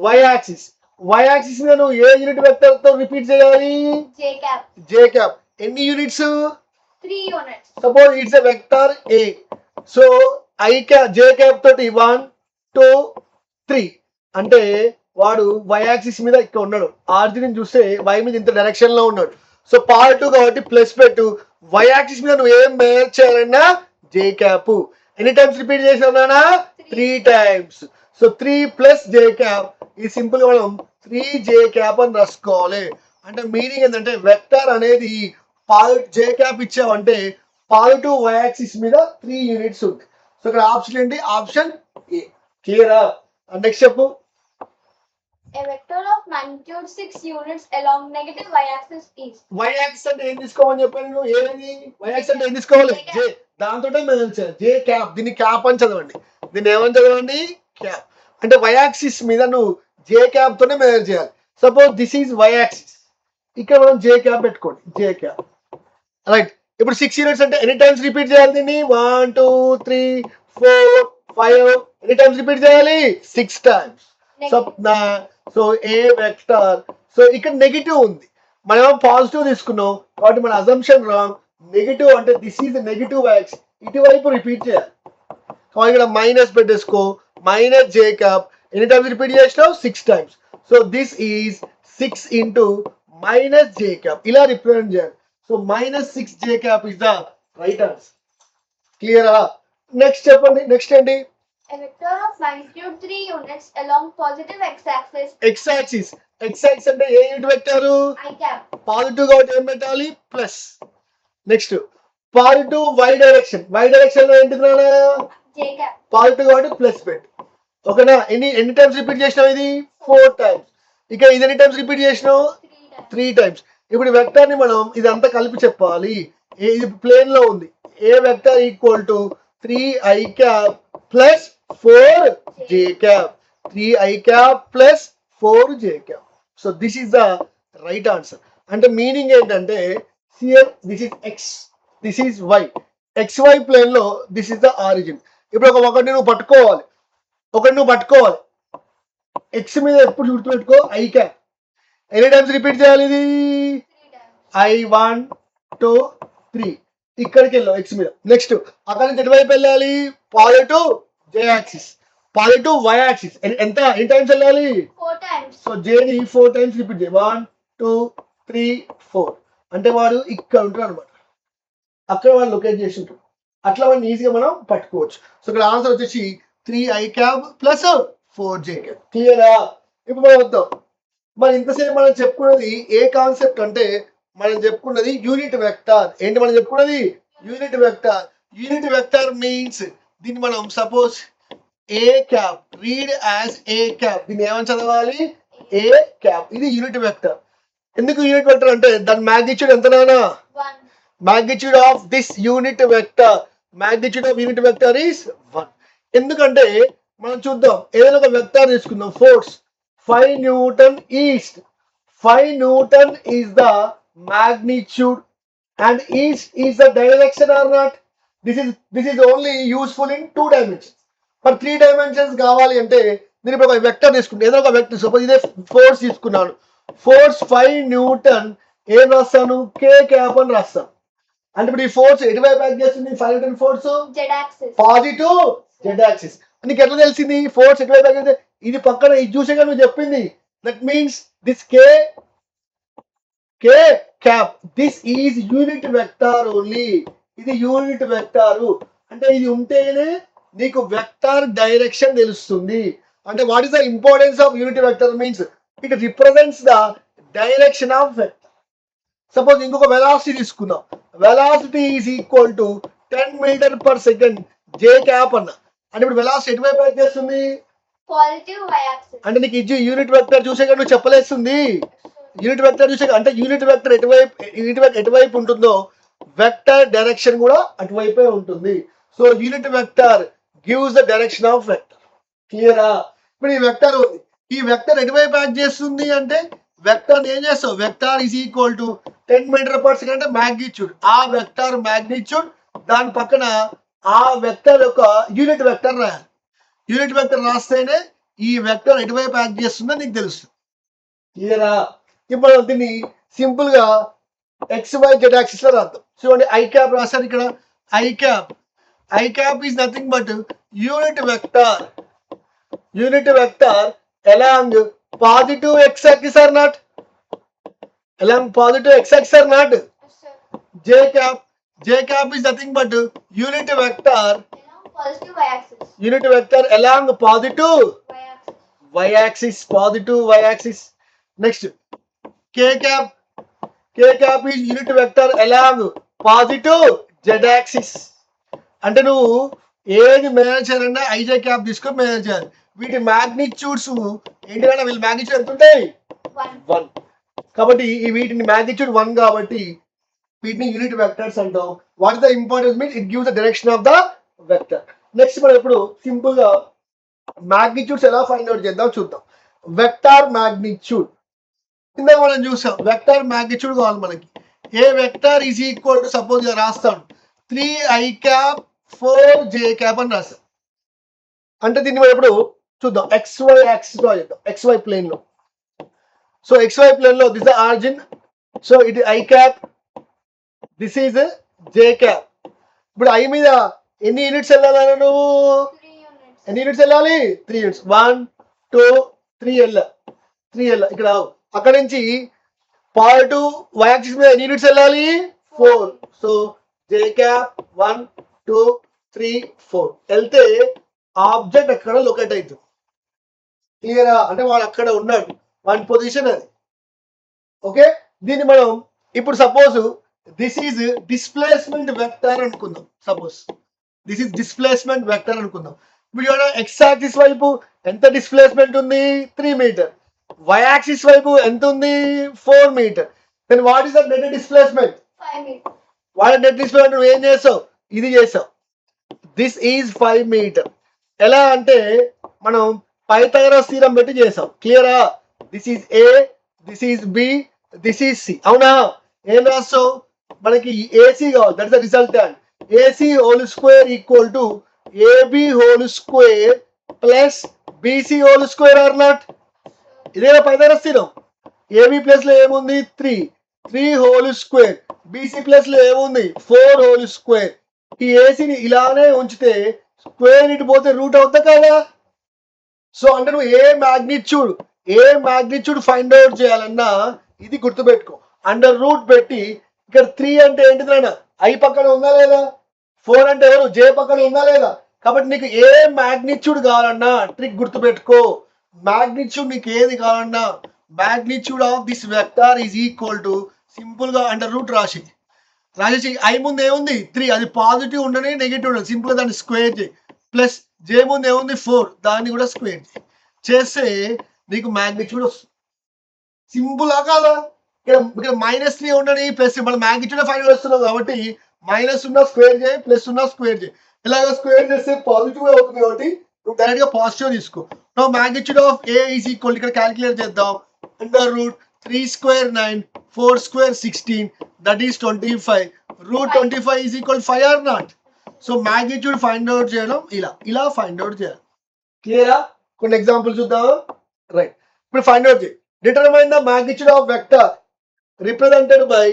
Y axis. Y axis మీద నువ్వు ఏ యూనిట్ వెక్టర్ తో రిపీట్ చేయాలి? J cap. J cap. ఎన్ని units? 3 units. Suppose it's a vector A. So I cap J cap తోటి 1 2 3 అంటే వాడు వై యాక్సిస్ మీద ఇక్కడ ఉన్నాడు. ఆర్జిన్ చూస్తే వై మీద ఇంత డైరెక్షన్ లో ఉన్నాడు. సో పార్ట్ 2 కాబట్టి ప్లస్ పెట్టు. వై యాక్సిస్ మీద నువ్వు ఏం మేర్ చేయాలన్నా జే క్యాప్. ఎన్ని టైమ్స్ రిపీట్ చేసినా? 3 టైమ్స్. సో 3 ప్లస్ జే క్యాప్. ఈ సింపుల్ గా మనం 3 జే క్యాప్ అని రాసుకోవాలి. అంటే మీనింగ్ ఏంటంటే వెక్టర్ అనేది పార్ట్ జే క్యాప్ ఇచ్చావంటే పాజిటివ్ వై యాక్సిస్ మీద 3 యూనిట్స్ ఉంది. సో ఇక్కడ ఆప్షన్ ఏంటి? Option A. క్లియరా? నెక్స్ట్ చెప్పు. A vector of magnitude 6 units along negative y-axis is. Y axis అంటే ఏం తీసుకోమని చెప్పాను నువ్వు? ఏది వై యాక్సిస్ అంటే ఏం తీసుకోవాలి? జే. దాంతో జే క్యాప్. దీన్ని క్యాప్ అని చదవండి. దీన్ని ఏమని చదవండి? క్యాప్. అంటే వై యాక్సిస్ మీద నువ్వు జే క్యాప్ తోనే మెజర్ చేయాలి. Suppose this is Y axis, ఇక్కడ మనం జే క్యాప్ పెట్టుకోండి. జే క్యాప్. రైట్, ఇప్పుడు 6 యూనిట్స్ అంటే ఎన్ని టైమ్స్ రిపీట్ చేయాలి దీన్ని? 1 2 3 4 5 ఎన్ని టైమ్స్ రిపీట్ చేయాలి? 6 times. So A vector. So ఇక్కడ నెగిటివ్ ఉంది, మనం పాజిటివ్ తీసుకున్నాం కాబట్టి మన అజంప్షన్ రాంగ్. నెగిటివ్ అంటే దిస్ ఈజ్ నెగిటివ్ యాక్స్, ఇటువైపు రిపీట్ చేయాలి. కాబట్టి ఇక్కడ మైనస్ పెట్టేసుకో. మైనస్ జే క్యాప్ ఎన్ని టైమ్స్ రిపీట్ చేసినావు? 6 times. So this is 6 into minus J cap, ఇలా రిప్రజెంట్ చేయాలి. So minus 6 J cap is the right answer. క్లియరా? నెక్స్ట్ చెప్పండి. నెక్స్ట్ ఏంటి? A vector of magnitude 3 units along positive x-axis. X axis. X axis అంటే ఏ unit vector? I cap. Positive కాబట్టి ఏం పెట్టాలి? Plus. Next positive Y direction. Y direction లో ఏంటి? J cap. పాజిటివ్ కాబట్టి ప్లస్ పెట్టు. ఓకేనా? ఎన్ని టైమ్స్ రిపీట్ చేసినావు? ఇది 4 టైమ్స్. ఇక ఇది ఎన్ని టైమ్స్ రిపీట్ చేసినావు? 3 times. 3 టైమ్స్. ఇప్పుడు వెక్టర్ ని మనం ఇదంతా కలిపి చెప్పాలి. ఇది ప్లేన్ లో ఉంది. A vector equal to 3i cap plus 4j cap. 3i cap plus 4j cap. So this is the right answer. అంటే మీనింగ్ ఏంటంటే here this is x, this is y. xy plane లో this is the origin. ఇప్పుడు ఒకటి నువ్వు పట్టుకోవాలి, x మీద ఎప్పుడు గుర్తుపెట్టుకో i cap. ఎన్ని టైమ్స్ రిపీట్ చేయాలి ఇది? 3 times. i 1 2 3 ఇక్కడికి వెళ్ళావు x మీద. నెక్స్ట్ అక్కడ నుంచి ఎటువైపు వెళ్ళాలి? Positive J axis, positive Y axis. ఎన్ని టైమ్స్ వెళ్ళాలి? 4 times. సో జేని 4 టైమ్స్ రిపీట్ చేయి. 1 2 3 4 అంటే వాడు ఇక్కడ ఉంటాడు అనమాట. అక్కడ వాడు లొకేట్ చేసి ఉంటాడు. అట్లా వాడిని ఈజీగా మనం పట్టుకోవచ్చు. సో ఇక్కడ ఆన్సర్ వచ్చేసి 3i cap plus 4j cap. క్లియరా? ఇప్పుడు మనం వద్దాం. మరి ఇంతసేపు మనం చెప్పుకున్నది ఏ కాన్సెప్ట్ అంటే మనం చెప్పుకున్నది యూనిట్ వెక్టార్. ఏంటి మనం చెప్పుకున్నది? Unit vector. Unit vector means దీన్ని మనం suppose A cap, read as A cap. దీన్ని ఏమని చదవాలి? A cap. ఇది యూనిట్ వెక్టర్. ఎందుకు యూనిట్ వెక్టర్ అంటే దాని మ్యాగ్నిట్యూడ్ ఎంత నానా? 1. magnitude of this unit vector, magnitude of unit vector is 1. ఎందుకంటే మనం చూద్దాం, ఏదైనా ఒక వెక్టర్ తీసుకుందాం, force 5 Newton east. 5 Newton is the magnitude and east is the direction or not. This is only useful in 2 dimensions. మరి 3 dimensions కావాలి అంటే నేను ఇప్పుడు ఒక వెక్టర్ తీసుకుంటాను, ఏదైనా ఒక వెక్టర్, సపోజ్ ఇదే ఫోర్స్ తీసుకున్నాను, ఫోర్స్ 5 న్యూటన్ ఏం రాస్తాను? కే క్యాప్ అని రాస్తాను. అంటే ఇప్పుడు ఈ ఫోర్స్ ఎటువైపు యాక్ట్ చేస్తుంది? 5 Newton force Z axis. Positive Z axis. నీకు ఎట్లా తెలిసింది ఫోర్స్ ఎటువైపు యాక్ట్ చేస్తే? ఇది పక్కన ఇది చూసేగా నువ్వు చెప్పింది. That means this k cap this is unit vector only. ఇది యూనిట్ వెక్టారు అంటే ఇది ఉంటేనే నీకు వెక్టార్ డైరెక్షన్ తెలుస్తుంది. అంటే what is the importance of unit vector? Means it represents the direction of vector. Suppose ఇంకొక వెలాసిటీ తీసుకుందాం, velocity is equal to 10 meter per second j cap అన్న. అంటే ఇప్పుడు వెలాసిటీ ఎటువైపు యాక్ట్ చేస్తుంది? Positive y axis. అంటే నీకు ఇది యూనిట్ వెక్టర్ చూసేగా నువ్వు చెప్పలేస్తుంది. యూనిట్ వెక్టర్ చూసే అంటే యూనిట్ వెక్టర్ ఎటువైపు ఉంటుందో వెక్టర్ డైరెక్షన్ కూడా అటువైపే ఉంటుంది. So unit vector gives the direction of vector. క్లియరా? ఇప్పుడు ఈ వెక్టర్ ఉంది, ఈ వెక్టర్ ఎటువైపు యాక్ట్ చేస్తుంది అంటే వెక్టర్ ఏం చేస్తావు? Vector is equal to 10 meter per second అంటే మ్యాగ్నిట్యూడ్, ఆ వెక్టర్ మ్యాగ్నిట్యూడ్, దాని పక్కన ఆ వెక్టర్ యొక్క యూనిట్ వెక్టర్ రాయాలి. యూనిట్ వెక్టర్ రాస్తేనే ఈ వెక్టర్ ఎటువైపు యాక్ట్ చేస్తుందో నీకు తెలుస్తుంది. క్లియరా? ఇప్పుడు దీన్ని సింపుల్ గా XYZ యాక్సిస్ లో రాద్దాం. చూడండి, ఐ క్యాప్ రాశారు ఇక్కడ. I cap is nothing but unit vector along positive x axis or not? Along positive x axis or not? Yes, sir. J cap is nothing but unit vector. Along positive y axis. Unit vector along positive Y axis. y axis. Positive y axis. Next, k cap is unit vector along positive z axis. అంటే నువ్వు ఏది మేనేజ్ చేయాలన్నా ఐజే క్యాప్ తీసుకొని మేనేజ్ చేయాలి. వీటి మ్యాగ్నిట్యూడ్స్ ఏంటంటే వీళ్ళ మ్యాగ్నిట్యూడ్ ఎంత ఉంటాయి? 1. కాబట్టి ఈ వీటిని మ్యాగ్నిట్యూడ్ 1 కాబట్టి వీటిని యూనిట్ వెక్టర్స్ అంటాం. What is the importance? Means it gives the direction of the vector. Next మనం ఇప్పుడు సింపుల్ గా మ్యాగ్నిట్యూడ్స్ ఎలా ఫైండ్ అవుట్ చేద్దాం చూద్దాం. వెక్టార్ మ్యాగ్నిట్యూడ్ ఇందాక మనం చూసాం. వెక్టార్ మ్యాగ్నిట్యూడ్ కావాలి మనకి. A vector is equal to suppose రాస్తాను 3i క్యాప్ 4j క్యాప్ అని రాస్తాం. అంటే దీన్ని మనం ఇప్పుడు చూద్దాం, XY యాక్సిస్ లో చేద్దాం, XY ప్లేన్ లో. సో XY ప్లేన్ లో this the origin. So it I cap, this is J cap. ఇప్పుడు ఐ మీద ఎన్ని యూనిట్స్ వెళ్ళాలి నువ్వు? 3 units. ఎన్ని యూనిట్స్ వెళ్ళాలి? 3 యూనిట్స్. 1 2 3 వెళ్ళ ఇక్కడ. అక్కడ నుంచి పాజిటివ్ y యాక్సిస్ మీద ఎన్ని యూనిట్స్ వెళ్ళాలి? 4. సో జే క్యాప్ 1 2 3 4 వెళ్తే ఆబ్జెక్ట్ అక్కడ లొకేట్ అవుతుంది. క్లియరా? అంటే వాడు అక్కడ ఉన్నాడు, వాడి పొజిషన్ అది. ఓకే, దీన్ని మనం ఇప్పుడు suppose this is displacement vector అనుకుందాం. Suppose this is displacement vector అనుకుందాం. ఇప్పుడు ఎక్స్ యాక్సిస్ వైపు ఎంత డిస్ప్లేస్మెంట్ ఉంది? 3 మీటర్. వై యాక్సిస్ వైపు ఎంత ఉంది? 4 metre. Then what is the net displacement? 5 meters. What net displacement నువ్వు ఏం చేసావు? ఇది చేసావు. This is 5 metre. ఎలా అంటే మనం పైథాగరస్ థీరం పెట్టి చేసాం. క్లియరా? This is A, this is B, this is C. అవునా? ఏం రాస్తావు? మనకి ఏసీ కావాలి, that is the resultant. AC whole square equal to AB whole square plus BC whole square or not? ఇదేనా పైథాగరస్ థీరం? ఏబి ప్లస్ లో ఏముంది? 3 హోల్ స్క్వేర్. బిసి ప్లస్ లో ఏముంది? 4 హోల్ స్క్వేర్. ఈ ఏసీని ఇలానే ఉంచితే స్క్వేర్ ఇటు పోతే రూట్ అవుతా కదా? సో అంటే నువ్వు ఏ మ్యాగ్నిట్యూడ్ ఫైండ్ అవుట్ చేయాలన్నా ఇది గుర్తుపెట్టుకో. అండర్ రూట్ పెట్టి ఇక్కడ 3 అంటే ఏంటిది నాన్న? ఐ పక్కన ఉందా లేదా? 4 అంటే ఎవరు? జే పక్కన ఉందా లేదా? కాబట్టి నీకు ఏ మ్యాగ్నిట్యూడ్ కావాలన్నా ట్రిక్ గుర్తుపెట్టుకో. మ్యాగ్నిట్యూడ్ నీకు ఏది కావాలన్నా magnitude of this vector is equal to simple గా అండర్ రూట్ రాసేసి ఐ ముందు ఏముంది? 3. అది పాజిటివ్ ఉండని నెగిటివ్ ఉండదు, సింపుల్ గా దాన్ని స్క్వేర్ చేయి. ప్లస్ జే ముందు ఏముంది? 4. దాన్ని కూడా స్క్వేర్ చేస్తే నీకు మ్యాగ్నిట్యూడ్ వస్తుంది. సింపుల్ కాదా? ఇక్కడ -3 ఉండని ప్లస్ మన మ్యాగ్నిట్యూడ్ ఫైండ్ వస్తున్నాం కాబట్టి మైనస్ ఉన్న స్క్వేర్ చేయి ప్లస్ ఉన్న స్క్వేర్ చేయి. ఇలాగ స్క్వేర్ చేస్తే పాజిటివ్ అవుతుంది కాబట్టి నువ్వు డైరెక్ట్ గా పాజిటివ్ తీసుకో. No magnitude of A is equal ఇక్కడ క్యాలిక్యులేట్ చేద్దాం. √3² 9 4² 16 that is 25. √25 is equal 5 or not. So magnitude find out చేయడం ఇలా ఫైండ్ అవుట్ చేయాలి. క్లియరా? కొన్ని ఎగ్జాంపుల్ చూద్దాం. రైట్, ఇప్పుడు ఫైండ్ అవుట్ చేయి. Determine the magnitude of vector represented by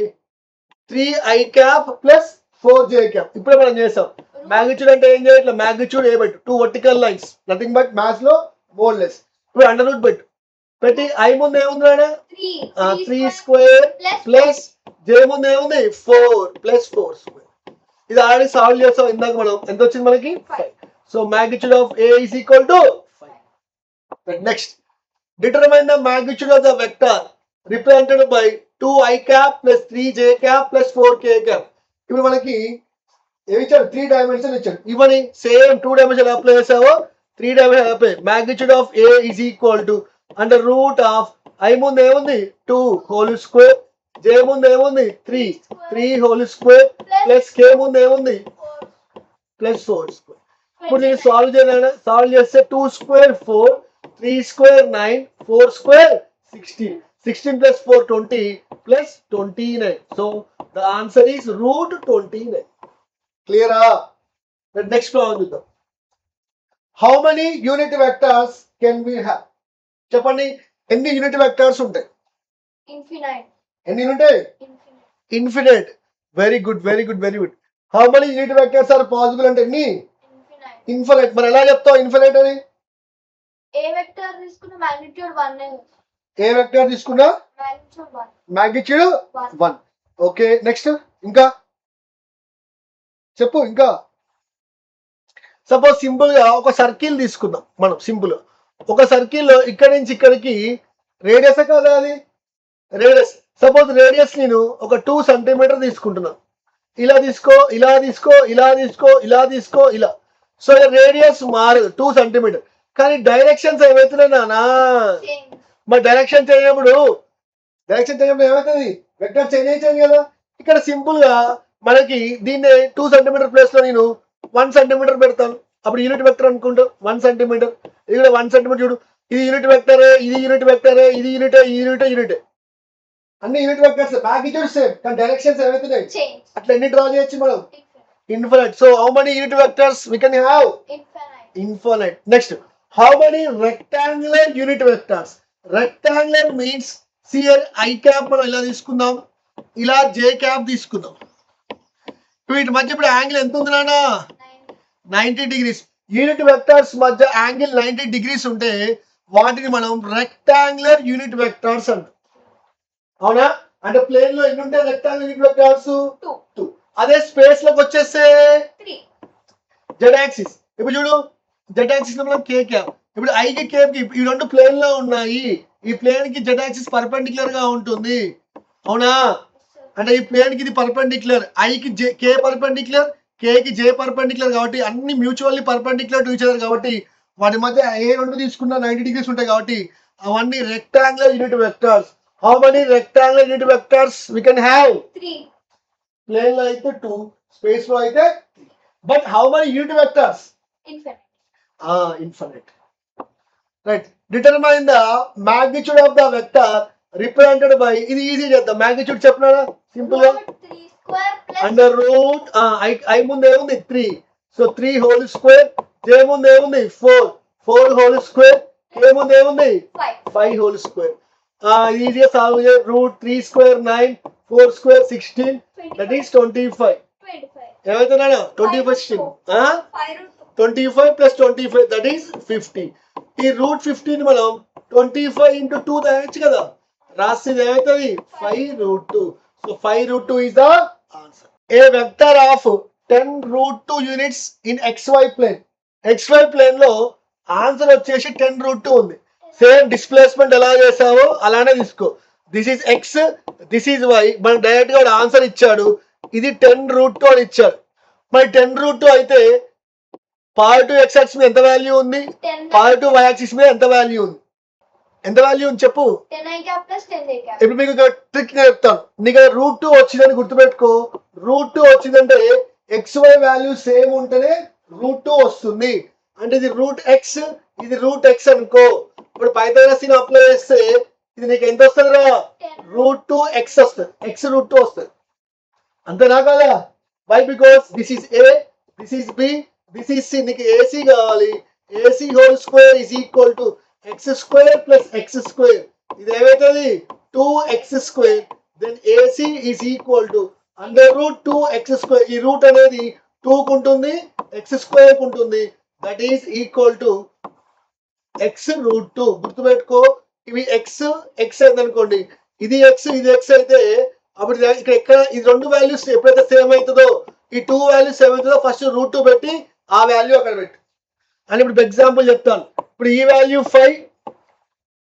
3i cap plus 4j cap. ఇప్పుడు మనం చేసాం. మ్యాగ్నిట్యూడ్ అంటే ఏం చేయాలి? మ్యాగ్నిట్యూడ్ ఏ పెట్టు, 2 vertical lines, nothing but maths లో మోర్ లెస్. ఇప్పుడు అండర్ రూట్ పెట్టు, పెట్టి i ముందు ఏముంది 3² ప్లస్ j ముందు ఏముంది 4 ప్లస్ 4². ఇది ఆల్రెడీ సాల్వ్ చేస్తాం ఇందాక మనం. ఎంత వచ్చింది మనకి? 5. So magnitude of a is equal to 5. Next, determine the magnitude of the vector represented by 2i cap plus 3j cap plus 4k cap. ఇప్పుడు మనకి ఏమి ఇచ్చాడు? 3 డైమెన్షన్ ఇచ్చాడు. ఇవన్నీ సేమ్ 2 డైమెన్షన్ అప్లై చేసావో 3 dimension apply. Magnitude of a is equal to under root of i ముందు ఏముంది 2 హోల్ స్క్వేర్, j ముందు ఏముంది 3 హోల్ స్క్వేర్ ప్లస్ k ముందు ఏముంది ప్లస్ 4². ఇప్పుడు నేను సాల్వ్ చేయాలి. సాల్వ్ చేస్తే 2² 4 3² 9 4² 16. 16 plus 4 20 plus 29. So the answer is √29. Clear? The next problem చూద్దాం. How many unit vectors can we have? చెప్పండి, ఎన్ని యూనిట్ వెక్టర్స్ ఉంటాయి? Infinite. ఎన్ని ఉంటాయి? Infinite. Very good. How many unit vectors are possible అంటే ఎన్ని? ఇన్ఫినిట్. మరి ఎలా చెప్తావు ఇన్ఫినిట్ అని? ఏ వెక్టర్ తీసుకున్న మాగ్నిట్యూడ్ 1. ఏ వెక్టర్ తీసుకున్నా మ్యాగ్నిట్యూడ్ 1. ఓకే, నెక్స్ట్ ఇంకా చెప్పు. ఇంకా సపోజ్ సింపుల్ గా ఒక సర్కిల్ తీసుకుందాం మనం. సింపుల్ ఒక సర్కిల్ ఇక్కడి నుంచి ఇక్కడికి రేడియస్ కదా, అది రేడియస్. సపోజ్ రేడియస్ నేను ఒక 2 సెంటీమీటర్ తీసుకుంటున్నా. ఇలా తీసుకో, ఇలా తీసుకో, ఇలా తీసుకో, ఇలా తీసుకో, ఇలా. సో రేడియస్ మారదు 2 సెంటీమీటర్, కానీ డైరెక్షన్స్ ఏమవుతున్నాయి నానా? మరి డైరెక్షన్ చేయనప్పుడు ఏమవుతుంది? వెక్టర్ చేంజ్ అవుతుంది కదా. ఇక్కడ సింపుల్ గా మనకి దీన్ని 2 సెంటీమీటర్ ప్లేస్ లో నేను 1 సెంటీమీటర్ పెడతాను. అప్పుడు యూనిట్ వెక్టర్ అనుకుంటా 1 సెంటీమీటర్. ఇక్కడ 1 సెంటీమీటర్ చూడు, ఇది యూనిట్ వెక్టరే, ఇది యూనిట్ వెక్టరే, ఇది యూనిట్. అన్ని యూనిట్ వెక్టర్స్, మ్యాగ్నిట్యూడ్ సేమ్, కానీ డైరెక్షన్స్ ఏమవుతున్నాయి? అట్లా ఎన్ని డ్రా చేయొచ్చు మనం? Infinite. So how many unit vectors we can have? Infinite. Next, how many rectangular unit vectors? Rectangular means సియర్ i క్యాప్ మనం ఇలా తీసుకుందాం, ఇలా j క్యాప్ తీసుకుందాం. వీటి మధ్య ఇప్పుడు యాంగిల్ ఎంత ఉంది నాన్న? 90 degrees. యూనిట్ వెక్టర్స్ మధ్య యాంగిల్ 90 degrees ఉంటే వాటిని మనం రెక్టాంగులర్ యూనిట్ వెక్టర్స్ అంటాం. అవునా? అంటే ప్లేన్ లో ఎన్ని ఉంటాయి రెక్టాంగులర్ యూనిట్ వెక్టర్స్? 2. అదే స్పేస్ లోకి వచ్చేస్తే 3. Z axis. ఇప్పుడు చూడు, జెడ్ యాక్సిస్ లో మనం k క్యాప్. ఇప్పుడు i కి k కి ఈ రెండు ప్లేన్ లో ఉన్నాయి. ఈ ప్లేన్ కి జెడ్ యాక్సిస్ పర్పెండిక్యులర్ గా ఉంటుంది. అవునా? అంటే ఈ ప్లేన్ కి ఇది పర్పెండిక్యులర్, i కి k పర్పెండిక్యులర్, k కి j పర్పెండిక్యులర్ కాబట్టి అన్ని mutually perpendicular to each other కాబట్టి వాటి మధ్య ఏ రెండు తీసుకున్నా 90 degrees ఉంటాయి కాబట్టి అవన్నీ rectangular unit vectors. How many rectangular unit vectors we can have? 3. Plane లో అయితే 2, స్పేస్ లో అయితే 3. But how many unit vectors? Infinite. Right. Determine the magnitude of the vector represented by, ఇది ఈజీ చేద్దాం. మ్యాగ్నిట్యూడ్ చెప్పినా సింపుల్ గా అండర్ రూట్ i ముందు ఏముంది 3, సో 3 హోల్ స్క్వేర్, j ముందు ఏముంది 4 హోల్ స్క్వేర్, k ముందు ఏముంది 5 హోల్ స్క్వేర్. ఈజీగా సాల్వ్ చేయ. √3² 9 4² 16 that is 25. ఏమైతున్నా 25 25 plus 25 that is 50. ఈ √15 మనం 25 into 2 రాయొచ్చు కదా. రాసేది ఏమవుతుంది 5√2. So 5√2 is the answer. A vector of 10√2 units in xy plane. xy plane లో ఆన్సర్ వచ్చేసి 10√2 ఉంది. సేమ్ డిస్ప్లేస్మెంట్ ఎలా చేసావో అలానే తీసుకో. This is x, this is y. మన డైరెక్ట్ గా ఆన్సర్ ఇచ్చాడు, ఇది 10√2 అని ఇచ్చాడు. మరి 10√2 అయితే పాజిటివ్ x యాక్సిస్ మీద ఎంత వాల్యూ ఉంది, పాజిటివ్ y యాక్సిస్ మీద ఎంత వాల్యూ ఉంది? ఎంత వాల్యూ ఉంది చెప్పు. 10i cap plus 10j cap. ఇప్పుడు మీకు ఒక ట్రిక్ చెప్తాను. నీకు రూట్ 2 వచ్చిందని గుర్తుపెట్టుకో. రూట్ 2 వచ్చిందంటే XY వాల్యూ సేమ్ ఉంటేనే రూట్ 2 వస్తుంది. అంటే ఇది రూట్ ఎక్స్, ఇది రూట్ ఎక్స్ అనుకో. ఇప్పుడు పైథాగరస్ ని అప్లై చేస్తే ఇది నీకు ఎంత వస్తుంది రా? రూట్ 2 ఎక్స్ వస్తుంది. ఎక్స్ రూట్ 2 వస్తుంది. అంతేనా కదా? Why? Because this is a, this is b, this is c. నీకు ఏసీ కావాలి. AC whole square is equal to x square plus x square. ఇది ఏమవుతుంది? 2x square. Then AC is equal to under root 2x square. ఈ రూట్ అనేది 2 కు ఉంటుంది, ఎక్స్ స్క్వేర్ కు ఉంటుంది. That is equal to x root 2. గుర్తుపెట్టుకో, ఇవి ఎక్స్ ఎక్స్ అయింది అనుకోండి, ఇది ఎక్స్ ఇది ఎక్స్ అయితే అప్పుడు ఇక్కడ ఎక్కడ ఈ రెండు వాల్యూస్ ఎప్పుడైతే సేమ్ అవుతుందో, ఈ 2 వాల్యూస్ సేమ్ అవుతుందో ఫస్ట్ రూట్ 2 పెట్టి ఆ వాల్యూ అక్కడ పెట్టు అని. ఇప్పుడు ఎగ్జాంపుల్ చెప్తాను. ఇప్పుడు ఈ వాల్యూ 5,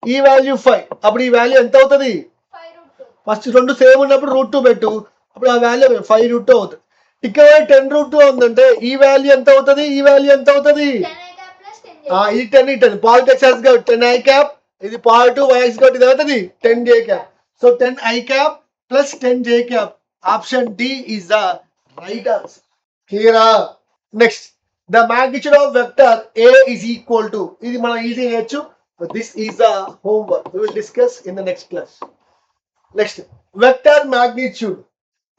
ఈ వాల్యూ 5. అప్పుడు ఈ వాల్యూ ఎంత అవుతుంది? 5 root 2. ఫస్ట్ రెండు సేమ్ ఉన్నప్పుడు రూట్ 2 పెట్టు. అప్పుడు ఆ వాల్యూ 5 రూట్ 2 అవుతుంది. ఇక్కడ 10 రూట్ 2 ఉందంటే ఈ వాల్యూ ఎంత అవుతుంది? ఈ వాల్యూ ఎంత అవుతుంది? 10i cap plus 10j. ఇది 10 ఈ 10 politics has got 10i cap. ఇది పాజిటివ్ y has got ఇది అవుతుంది 10j cap. So 10i cap plus 10j cap. Option D is the right answer. క్లియరా? Next, the magnitude of vector a is equal to. ఇది మనం ఈజీ చేయొచ్చు. This is the homework. We will discuss in the next class. Next, vector magnitude.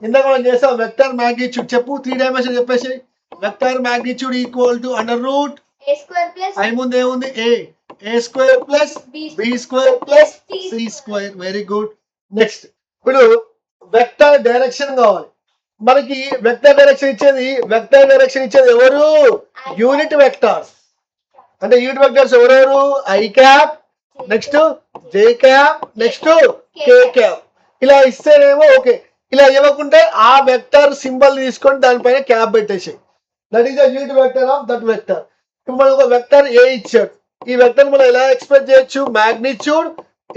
ఇందాక మనం చేసాం వెక్టర్ మ్యాగ్నిట్యూడ్. చెప్పు 3 డైమెన్షన్ చెప్పేసి. Vector magnitude equal to under root a square plus I ముందు ఏముంది? A square plus B square plus C square. Very good. Next, ఇప్పుడు వెక్టర్ డైరెక్షన్ కావాలి మనకి. వెక్టర్ డైరెక్షన్ ఇచ్చేది ఎవరు? Unit vectors. అంటే యూనిట్ వెక్టర్స్ ఎవరెవరు? I cap, next J cap, next K cap. ఇలా ఇస్తేనేమో ఓకే. ఇలా ఇవ్వకుంటే ఆ వెక్టర్ సింబల్ తీసుకొని దానిపైన క్యాప్ పెట్టేసాయి. That is the unit vector of that vector. ఇప్పుడు మనకు ఒక వెక్టర్ ఏ ఇచ్చాడు. ఈ వెక్టర్ మనం ఎలా ఎక్స్ప్రెస్ చేయొచ్చు? మ్యాగ్నిట్యూడ్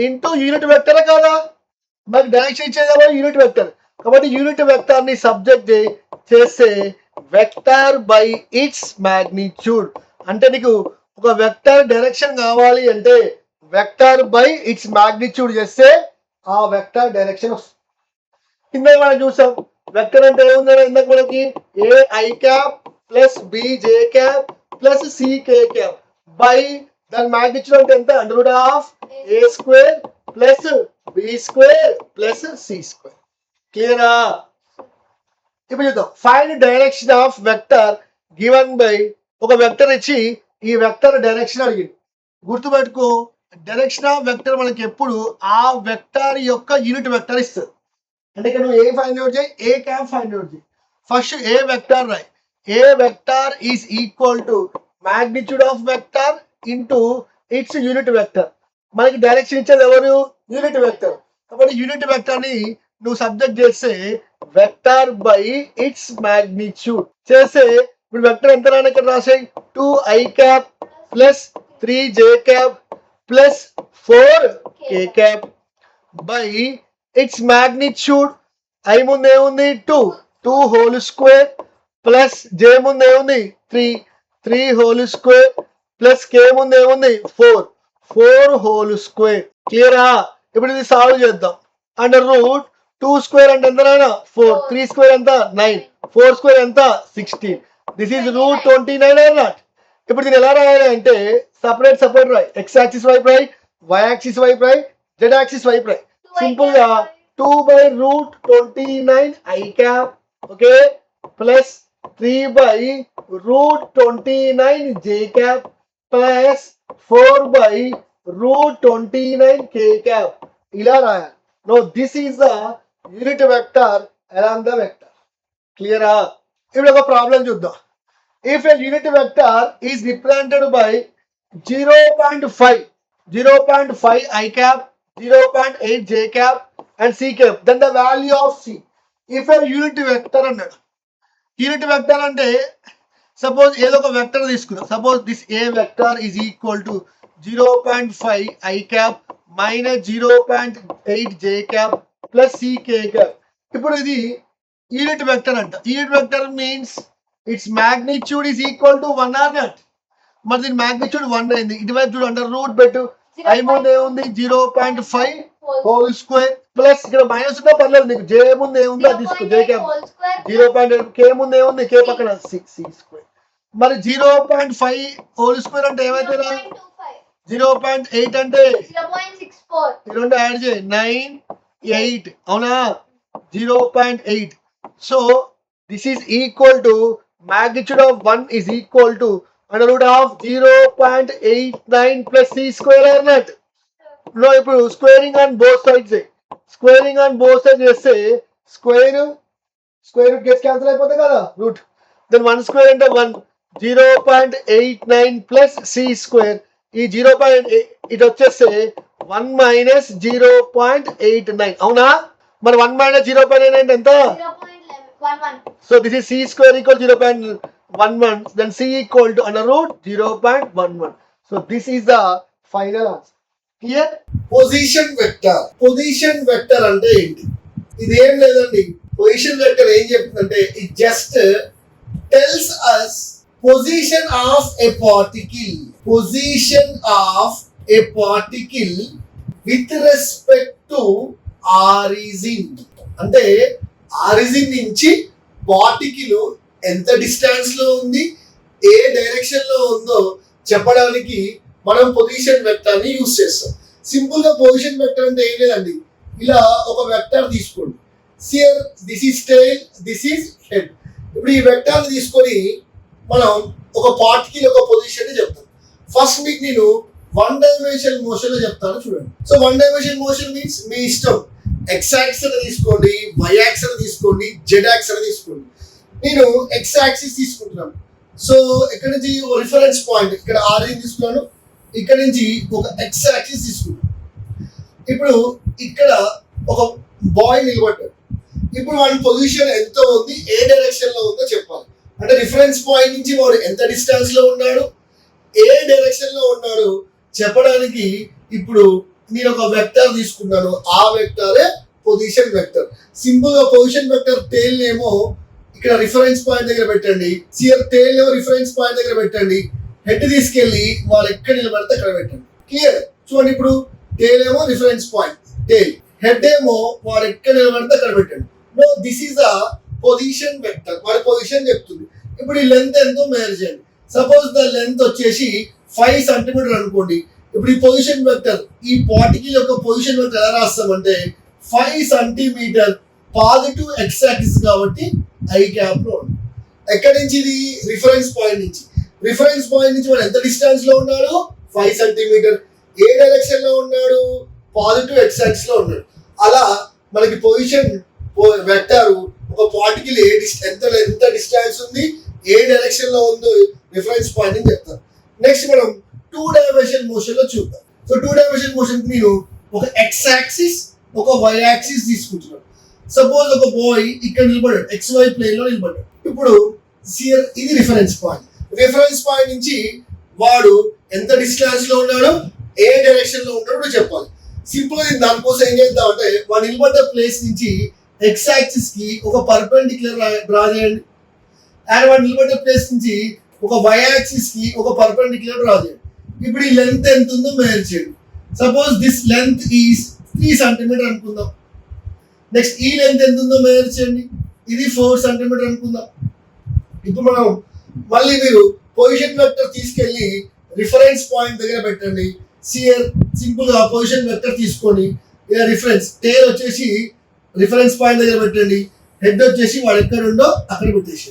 ఇంటూ యూనిట్ వెక్టర్ కదా. మనకి డైరెక్షన్ ఇచ్చేది ఎవరు? Unit vector. కాబట్టి యూనిట్ వెక్టర్ ని సబ్జెక్ట్ చేస్తే వెక్టర్ బై ఇట్స్ మ్యాగ్నిట్యూడ్. అంటే నీకు ఒక వెక్టర్ డైరెక్షన్ కావాలి అంటే వెక్టర్ బై ఇట్స్ మ్యాగ్నిట్యూడ్ చేస్తే ఆ వెక్టర్ డైరెక్షన్ వస్తుంది. కింద మనం చూసాం వెక్టర్ అంటే ఏముందని. ఇందాక మనకి A I cap plus B J cap plus C K cap by దాని మ్యాగ్నిట్యూడ్ అంటే ఎంత? Under root of A square plus B square plus C square. క్లియరా? ఇప్పుడు చూద్దాం. Find direction of vector given by. ఒక వెక్టర్ ఇచ్చి ఈ వెక్టర్ డైరెక్షన్ అడిగింది. గుర్తుపెట్టుకో, డైరెక్షన్ ఆఫ్ వెక్టర్ మనకి ఎప్పుడు ఆ వెక్టర్ యొక్క యూనిట్ వెక్టర్ ఇస్తుంది. అంటే ఇక్కడ నువ్వు ఏ ఫైండ్ అవుట్ చేయి, ఏ క్యాప్ ఫైండ్ అవుట్ చేయి. ఫస్ట్ ఏ వెక్టర్ రాయి. A vector is equal to magnitude of vector into its unit vector. మనకి డైరెక్షన్ ఇచ్చేది ఎవరు? Unit vector. కాబట్టి యూనిట్ వెక్టర్ ని నువ్వు సబ్జెక్ట్ చేస్తే వెక్టర్ బై ఇట్స్ మ్యాగ్నిట్యూడ్ చేస్తే ఇప్పుడు వెక్టర్ ఎంత రాని ఇక్కడ రాసాయి? 2i cap plus 3j cap plus 4k cap by its magnitude. I ముందు ఏముంది? 2 హోల్ స్క్వేర్ ప్లస్ j ముందు ఏముంది? 3 హోల్ స్క్వేర్ ప్లస్ k ముందు ఏముంది? 4 హోల్ స్క్వేర్. క్లియరా? ఇప్పుడు ఇది సాల్వ్ చేద్దాం. అండర్ రూట్ 2 స్క్వేర్ అంటే ఎంత? 4. 3 స్క్వేర్ ఎంత? 9. 4 స్క్వేర్ ఎంత? 16. This is root 29 or not? ఇప్పుడు దీన్ని ఎలా రాయాలి అంటే సపరేట్ రాయి. ఎక్స్ యాక్సిస్ వైపు రాయి, వై యాక్సిస్ వైపు రాయి, జెడ్ యాక్సిస్ వైపు రాయి. సింపుల్ గా 2 by root 29 I cap okay plus 3 by root 29 J cap plus 4 by root 29 K cap. ఇలా రాయాలి. No this is the unit vector along the vector. క్లియరా? ఇప్పుడు ఒక ప్రాబ్లం చూద్దాం. If a unit vector is represented by 0.5 I cap, 0.8 J cap and C cap, then the value of C. If a unit vector అన్నాడు. యూనిట్ వెక్టర్ అంటే సపోజ్ ఏదో ఒక వెక్టర్ తీసుకున్నాం. Suppose this a vector is equal to 0.5 I cap minus 0.8 J cap plus C K cap. ఇప్పుడు ఇది యూనిట్ వెక్టర్ అంట. Unit vector means its magnitude is equal to 1 or not? మరి దీని మ్యాగ్నిట్యూడ్ 1 అయింది. ఇటువైపు చూడు అండర్ రూట్ పెట్టు. ఐ ముందు ఏముంది 0.5 హోల్ స్క్వేర్ ప్లస్ ఇక్కడ మైనస్ ఉన్నా పర్లేదు నీకు జే ముందు ఏముందో అది తీసుకో జే క్యాప్ 0.8 కే ముందు ఏముంది కే పక్కన సి స్క్వేర్ మరి 0.5 హోల్ స్క్వేర్ అంటే ఏమైతే 0.8 అంటే 0.64 రెండు యాడ్ చేయి 9 8 అవునా 0.8 so this is equal to magnitude of 1 is equal to under root of 0.89 plus c square or not? No, ఇప్పుడు squaring on both sides. Squaring on both sides చేస్తే square root gets cancel అయిపోతుంది కదా root. Then 1 square అంటే 1 0.89 plus c square ఈ 0.8 ఇది వచ్చేస్తే 1 minus 0.89 అవునా మరి 1 minus 0.89 ఎంత 0.11 so this is c square equal to 0.11 then c equal to under root 0.11 so this is the final answer clear position vector అంటే ఏంటి ఇదేం లేదండి పొజిషన్ వెక్టర్ ఏం చెప్తుందంటే it just tells us position of a particle with respect to origin అంటే ఆరిజిన్ నుంచి పార్టికల్ ఎంత డిస్టెన్స్ లో ఉంది ఏ డైరెక్షన్ లో ఉందో చెప్పడానికి మనం పొజిషన్ వెక్టర్ ని యూజ్ చేస్తాం సింపుల్ గా పొజిషన్ వెక్టర్ అంటే ఏం లేదండి ఇలా ఒక వెక్టర్ తీసుకోండి here this is tail this is head ఇప్పుడు ఈ వెక్టర్ ని తీసుకొని మనం ఒక పార్టికల్ ఒక పొజిషన్ ని చెప్తాం ఫస్ట్ మీకు నేను 1 డైమెన్షన్ మోషన్ లో చెప్తాను చూడండి సో 1 డైమెన్షన్ మోషన్ మీన్స్ మీ ఇష్టం ఎక్స్ యాక్సిస్ అని తీసుకోండి వై యాక్సిస్ అని తీసుకోండి జెడ్ యాక్సిస్ అని తీసుకోండి నేను ఎక్స్ యాక్సిస్ తీసుకుంటున్నాను సో ఇక్కడ నుంచి రిఫరెన్స్ పాయింట్ ఇక్కడ ఆరిజిన్ తీసుకున్నాను ఇక్కడ నుంచి ఒక ఎక్స్ యాక్సిస్ తీసుకున్నాను ఇప్పుడు ఇక్కడ ఒక బాయ్ నిలబడ్డాడు ఇప్పుడు వాడి పొజిషన్ ఎంత ఉంది ఏ డైరెక్షన్ లో ఉందో చెప్పాలి అంటే రిఫరెన్స్ పాయింట్ నుంచి వాడు ఎంత డిస్టెన్స్ లో ఉన్నాడు ఏ డైరెక్షన్ లో ఉన్నాడు చెప్పడానికి ఇప్పుడు నేను ఒక వెక్టర్ తీసుకున్నాను ఆ వెక్టరే పొజిషన్ వెక్టర్ సింపుల్ గా పొజిషన్ వెక్టర్ టేల్ ఏమో ఇక్కడ రిఫరెన్స్ పాయింట్ దగ్గర పెట్టండి సియర్ టేల్ ఏమో రిఫరెన్స్ పాయింట్ దగ్గర పెట్టండి హెడ్ తీసుకెళ్లి వాళ్ళు ఎక్కడ నిలబడితే అక్కడ పెట్టండి క్లియర్ చూడండి ఇప్పుడు టేల్ ఏమో రిఫరెన్స్ పాయింట్ టేల్ హెడ్ ఏమో వాడు ఎక్కడ నిలబడితే అక్కడ పెట్టండి no this is a position vector వాడి పొజిషన్ చెప్తుంది ఇప్పుడు ఈ లెంత్ ఎంతో మెజర్ చేయండి సపోజ్ ద లెంత్ వచ్చేసి 5 సెంటీమీటర్ అనుకోండి ఇప్పుడు ఈ పొజిషన్ వెక్టర్ ఈ పార్టికల్ యొక్క పొజిషన్ వెక్టర్ ఎలా రాస్తామంటే 5 సెంటీమీటర్ పాజిటివ్ ఎక్స్ యాక్సిస్ కాబట్టి ఐ క్యాప్ లో ఉంది ఎక్కడి నుంచి ఇది రిఫరెన్స్ పాయింట్ నుంచి వాడు ఎంత డిస్టెన్స్ లో ఉన్నాడు 5 సెంటీమీటర్ ఏ డైరెక్షన్ లో ఉన్నాడు పాజిటివ్ ఎక్స్ యాక్సిస్ లో ఉన్నాడు అలా మనకి పొజిషన్ వెక్టర్ ఒక పార్టికల్ ఎంత డిస్టెన్స్ ఉంది ఏ డైరెక్షన్ లో ఉందో రిఫరెన్స్ పాయింట్ అని చెప్తారు నెక్స్ట్ మనం 2 డైమెన్షన్ మోషన్ లో చూద్దాం సో 2 డైమెన్షన్ మోషన్ కి నేను ఒక ఎక్స్ యాక్సిస్ ఒక వై యాక్సిస్ తీసుకుంటున్నాను సపోజ్ ఒక బాయ్ ఇక్కడ నిలబడ్డాడు XY ప్లేన్ లో నిలబడ్డాడు ఇప్పుడు ఇది రిఫరెన్స్ పాయింట్ నుంచి వాడు ఎంత డిస్టెన్స్ లో ఉన్నాడో ఏ డైరెక్షన్ లో ఉన్నాడో చెప్పాలి సింపుల్ గా దానికోసం ఏం చేద్దామంటే వాడు నిలబడ్డ ప్లేస్ నుంచి ఎక్స్ యాక్సిస్ కి ఒక పర్పెండిక్యులర్ డ్రా చేయండి అండ్ వాడు నిలబడ్డ ప్లేస్ నుంచి ఒక వై యాక్సిస్ కి ఒక పర్పెండిక్యులర్ డ్రా చేయండి ఇప్పుడు ఈ లెంత్ ఎంత ఉందో మెజర్ చేయండి suppose this length is 3 centimeter అనుకుందాం నెక్స్ట్ ఈ లెంత్ ఎంత ఉందో మెజర్ చేయండి ఇది 4 సెంటీమీటర్ అనుకుందాం ఇప్పుడు మనం మళ్ళీ మీరు పొజిషన్ వెక్టర్ తీసుకెళ్ళి రిఫరెన్స్ పాయింట్ దగ్గర పెట్టండి సియర్ సింపుల్ గా పొజిషన్ వెక్టర్ తీసుకొని ఇలా రిఫరెన్స్ టేల్ వచ్చేసి రిఫరెన్స్ పాయింట్ దగ్గర పెట్టండి హెడ్ వచ్చేసి వాడు ఎక్కడ ఉందో అక్కడ పెట్టేసి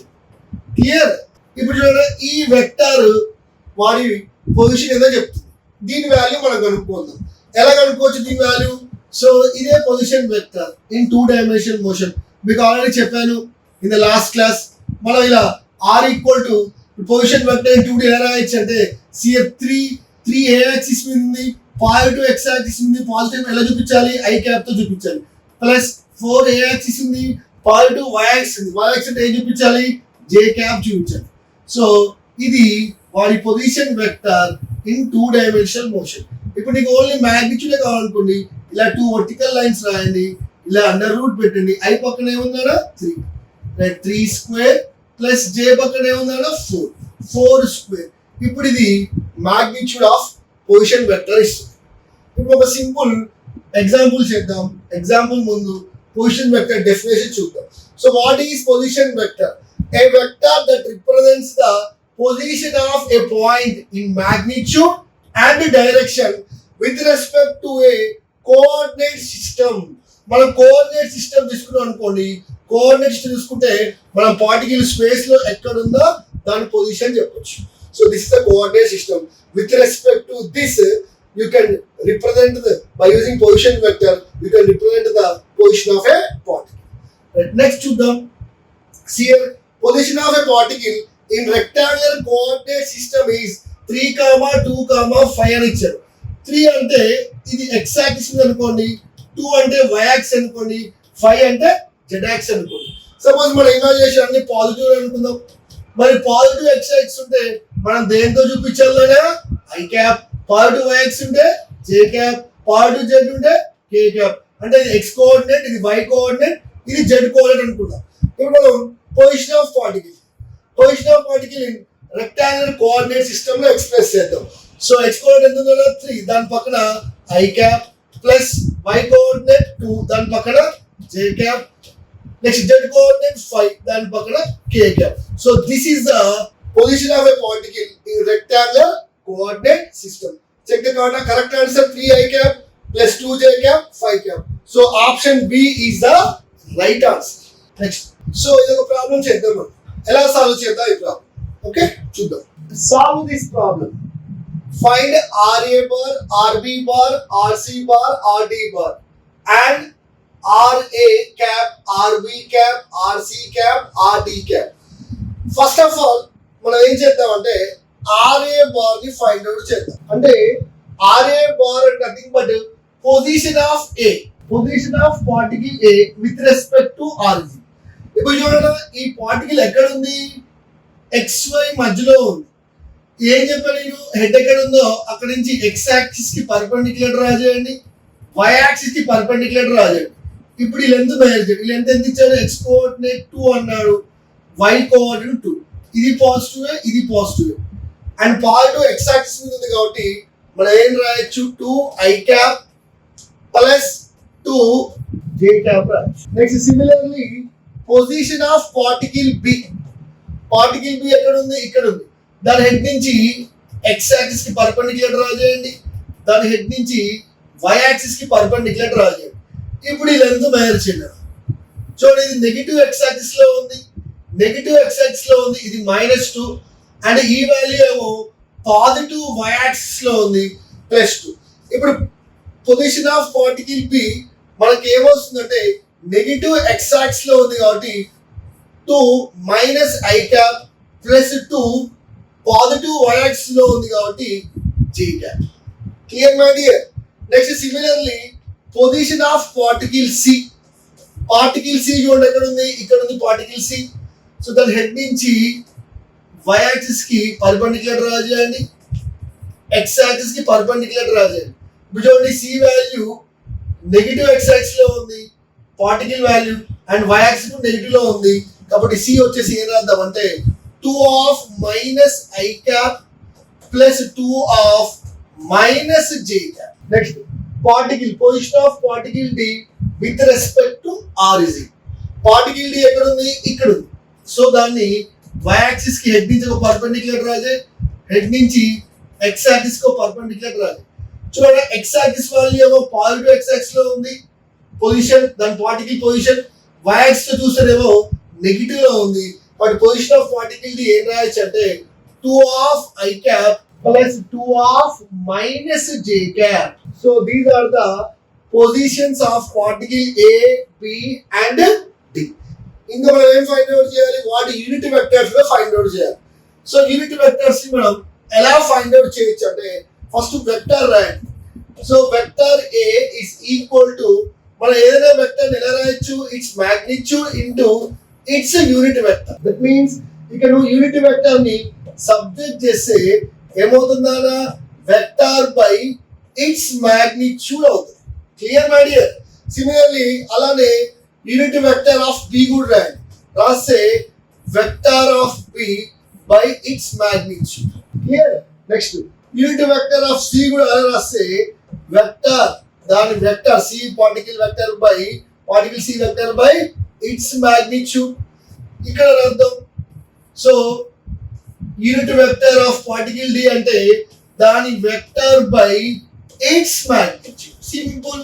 క్లియర్ ఇప్పుడు చూడండి ఈ వెక్టర్ వాడి పొజిషన్ ఏదో చెప్తుంది దీని వాల్యూ మనం కనుక్కుందాం ఎలా కనుక్కోవచ్చు దీని వాల్యూ సో ఇదే position vector in 2 dimension motion మీకు ఆల్రెడీ చెప్పాను ఇన్ ద లాస్ట్ క్లాస్ మనం ఇలా r equal to position vector in 2D ఎలా రాయొచ్చు అంటే సిఎఫ్ 3 ఏ యాక్సిస్ మీద ఉంది పాజిటివ్ ఎక్స్ యాక్సిస్ ఉంది పాజిటివ్ ఎలా చూపించాలి ఐ క్యాప్ తో చూపించాలి ప్లస్ 4 ఏ యాక్సిస్ ఉంది పాజిటివ్ వై యాక్సిస్ ఉంది వై యాక్సిస్ అంటే ఏం చూపించాలి జే క్యాప్ చూపించాలి సో ఇది వాడి position vector in 2 dimensional motion ఇప్పుడు నీకు ఓన్లీ మ్యాగ్నిట్యూడ్ కావాలనుకోండి ఇలా 2 వర్టికల్ లైన్స్ రాయండి ఇలా అండర్ రూట్ పెట్టండి ఐ పక్కన ఏముందా 3 రైట్ 3 స్క్వేర్ ప్లస్ జే పక్కన ఏముందా 4 స్క్వేర్ ఇప్పుడు ఇది మ్యాగ్నిట్యూడ్ ఆఫ్ పొజిషన్ వెక్టర్ ఇస్తుంది ఇప్పుడు ఒక సింపుల్ ఎగ్జాంపుల్ చేద్దాం. ఎగ్జాంపుల్ ముందు పొజిషన్ వెక్టర్ డెఫినేషన్ చూద్దాం. So what is position vector? A vector that represents the position of A point in magnitude and direction with respect to a coordinate system. మనం కోఆర్డినేట్ సిస్టమ్ తీసుకున్నాం అనుకోండి, కోఆర్డినేట్ సిస్టమ్ తీసుకుంటే మనం పార్టికల్ స్పేస్ లో ఎక్కడ ఉందో దాని పొజిషన్ చెప్పొచ్చు. So this is the coordinate system. With respect to this you can represent by using position vector, you can represent the position of a particle. Right, next to them, see here, position of a particle in rectangular coordinate system is 3, 2, 5 అని ఇచ్చారు. 3 అంటే ఇది x యాక్సిస్ అనుకోండి, 2 అంటే y యాక్సిస్ అనుకోండి, 5 అంటే z యాక్సిస్ అనుకోండి. సపోజ్ మన ఇమాజినేషన్ అన్ని పాజిటివ్ అనుకుందాం. మరి పాజిటివ్ x యాక్సిస్ ఉంటే మనం దేంతో చూపించాలి? I cap. Positive y axis ఉంటే j క్యాప్, పాజిటివ్ z ఉంటే k క్యాప్. అంటే ఇది x కోఆర్డినేట్, ఇది y కోఆర్డినేట్, ఇది z కోఆర్డినేట్ అనుకుందాం. ఇప్పుడు మనం position of particle in rectangular coordinate system లో ఎక్స్ప్రెస్ చేద్దాం. సో x కోఆర్డినేట్ ఎంత ఉందో 3, దాని పక్కన i cap plus y coordinate 2, దాని పక్కన j cap, next z coordinate 5, దాని పక్కన k cap. So this is the position of a particle in rectangular coordinate system. Check the correct answer 3i cap plus 2j cap 5 cap. So option B is the right answer. Next. So ఇది ఒక ప్రాబ్లం చేద్దాం. మనం ఎలా సాల్వ్ చేద్దాం ఈ ప్రాబ్లం? ఓకే చూద్దాం. Solve this problem. Find RA bar, RB bar, RC bar, RD bar and RA cap, RB cap, RC cap, RD cap. First of all మనం ఏం చేద్దాం అంటే RA bar ని ఫైండ్ అవుట్ చేద్దాం. అంటే RA bar అంటే nothing but position of A, position of particle A with respect to RG. ఇప్పుడు చూడండి, ఈ పార్టికల్ ఎక్కడ ఉంది? XY మధ్యలో ఉంది. ఏం చెప్పాను నేను? హెడ్ ఎక్కడ ఉందో అక్కడ నుంచి x యాక్సిస్ కి పర్పెండిక్యులర్ డ్రా చేయండి, y యాక్సిస్ కి పర్పెండిక్యులర్ డ్రా చేయండి. ఇప్పుడు ఈ లెంత్ మెజర్ చేయండి. ఈ లెంత్ ఎంత ఇచ్చాడు? x కోఆర్డినేట్ 2 అన్నాడు, y కోఆర్డినేట్ 2. ఇది పాజిటివ్, ఇది positive. And positive x axis మీద ఉంది కాబట్టి మనం ఏం రాయొచ్చు? 2i cap plus 2j cap రాయొచ్చు. Next similarly position of particle B ఎక్కడ ఉంది? ఇక్కడ ఉంది. దాని హెడ్ నుంచి x యాక్సిస్ కి పర్పెండిక్యులర్ డ్రా చేయండి, దాని హెడ్ నుంచి y యాక్సిస్ కి పర్పెండిక్యులర్ డ్రా చేయండి. ఇప్పుడు ఈ లెంత్ మెజర్ చేయండి. చూడండి, ఇది నెగిటివ్ x యాక్సిస్ లో ఉంది, ఇది -2 అండ్ ఈ వాల్యూ ఏమో పాజిటివ్ y యాక్సిస్ లో ఉంది +2. ఇప్పుడు పొజిషన్ ఆఫ్ పార్టికల్ B మనకి ఏమొస్తుందంటే నెగిటివ్ x యాక్సిస్ లో ఉంది కాబట్టి 2 -i cap plus 2 positive y axis లో ఉంది కాబట్టి j cap. Clear my dear? Next similarly position of particle C చూడండి ఎక్కడ ఉంది? ఇక్కడ ఉంది పార్టికల్ C. సో దాని హెడ్ నుంచి y యాక్సిస్ కి పర్పెండిక్యులర్ డ్రా చేయండి, x యాక్సిస్ కి పర్పెండిక్యులర్ డ్రా చేయండి. ఇప్పుడు చూడండి, C value negative x axis లో ఉంది, particle value and y axis negative లో ఉంది కాబట్టి C వచ్చేసి ఏం రాద్దాం అంటే 2 of -i cap plus 2 of -j cap. Next position of particle D with respect to RG. Particle D ఎక్కడ ఉంది? ఇక్కడ ఉంది. సో దాన్ని y యాక్సిస్ కి హెడ్ నుంచి ఒక పర్పెండిక్యులర్ డ్రా చేయి, హెడ్ నుంచి x యాక్సిస్ కి పర్పెండిక్యులర్ డ్రా చేయి. చూడండి, x యాక్సిస్ వాల్యూ ఏమో పాజిటివ్ x యాక్సిస్ లో ఉంది పొజిషన్, దాని పార్టికల్ పొజిషన్. y యాక్సిస్ తో చూస్తేనేమో నెగిటివ్ లో ఉంది. But position of particle D ఏం రాయొచ్చు అంటే 2 of i cap plus 2 of -j cap. So these are the positions of particle A, B and D. ఇంకా మనం ఏం ఫైండ్ అవుట్ చేయాలి? వాటి యూనిట్ వెక్టర్స్ లో ఫైండ్ అవుట్ చేయాలి. సో యూనిట్ వెక్టర్స్ ని మనం ఎలా ఫైండ్ అవుట్ చేయొచ్చు అంటే ఫస్ట్ వెక్టర్ రాయండి. So vector A is equal to మనం ఏదైనా వెక్టర్ ఎలా రాయొచ్చు? It's magnitude into its unit vector. That means ఇక్కడ నువ్వు యూనిట్ వెక్టర్ ని సబ్జెక్ట్ చేస్తే ఏమవుతుందా? వెక్టర్ బై ఇట్స్ మాగ్నిట్యూడ్ అవుతుంది. Clear my dear? సిమిలర్లీ అలానే యూనిట్ వెక్టర్ ఆఫ్ B కూడా రాస్తే vector of B by its magnitude. Clear? Next unit vector of C కూడా అలా రాస్తే వెక్టర్ దాని vector c particle vector by particle c vector by its magnitude ఇక్కడ రాద్దాం. So unit vector of particle d అంటే దాని vector by its magnitude. Simple.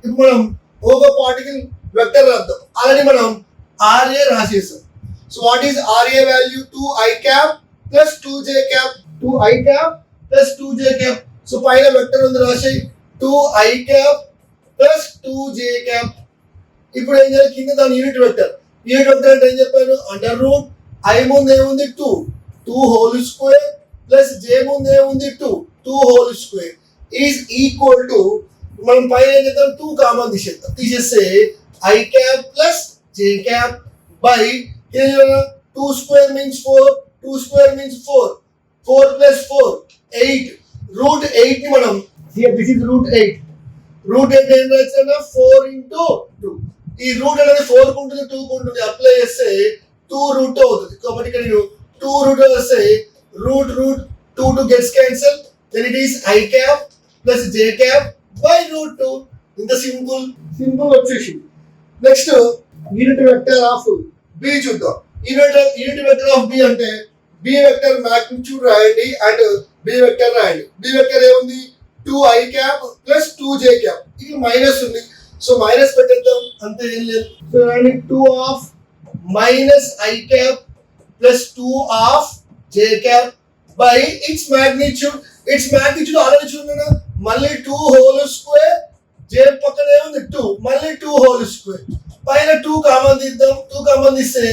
ఇప్పుడు మనం ఒక పార్టికల్ వెక్టర్ రాద్దాం. ఆల్రెడీ మనం ఆర్ఏ రాసేసాం. So what is RA value? 2i cap plus 2j cap. 2i cap plus 2j cap. So పైన వెక్టర్ ఉంది రాసేయి 2i cap plus 2j cap. ఇప్పుడు ఏం చేయాలి? కింద దాని యూనిట్ వెక్టర్. యూనిట్ వెక్టర్ అంటే ఏం చెప్పాను? అండర్ రూట్ i ముందు ఏముంది 2 హోల్ స్క్వేర్ ప్లస్ j ముందు ఏముంది 2 whole square is equal to మనం పైన ఏం చేద్దాం? 2 కామన్ తీసేస్తే i cap plus j cap by 2 square means 4, 2 square means 4, 4 plus 4, 8, root 8 ని మనం here this is root 8. root 8 ఏం రాయొచ్చు? 4 into 2. ఈ రూట్ అనేది 4 కు ఉంటుంది 2 కు ఉంటుంది. అప్లై చేస్తే 2 రూట్ అవుతుంది. కాబట్టి ఇక్కడ నేను 2 రూట్ వస్తే route 2 gets cancel. then it is i cap plus j cap by root 2. ఇంత సింపుల్ వచ్చేసి next unit vector of b చూద్దాం. యూనిట్ వెక్టర్ ఆఫ్ బి అంటే బి వెక్టర్ మ్యాగ్నిట్యూడ్ రాయండి అండ్ బి వెక్టర్ రాయండి. బి వెక్టర్ ఏముంది? 2i cap plus 2j cap. ఇక్కడ మైనస్ ఉంది. సో మైనస్ పెట్టేద్దాం, అంతే, ఏం లేదు. So 2 of minus i cap plus 2 of j cap by its magnitude. its magnitude already చూడండి. మళ్ళీ 2 హోల్ స్క్వేర్, j పక్కన ఏముంది 2, మళ్ళీ 2 హోల్ స్క్వేర్, పైన 2 కామన్ తీద్దాం. 2 కామన్ తీస్తే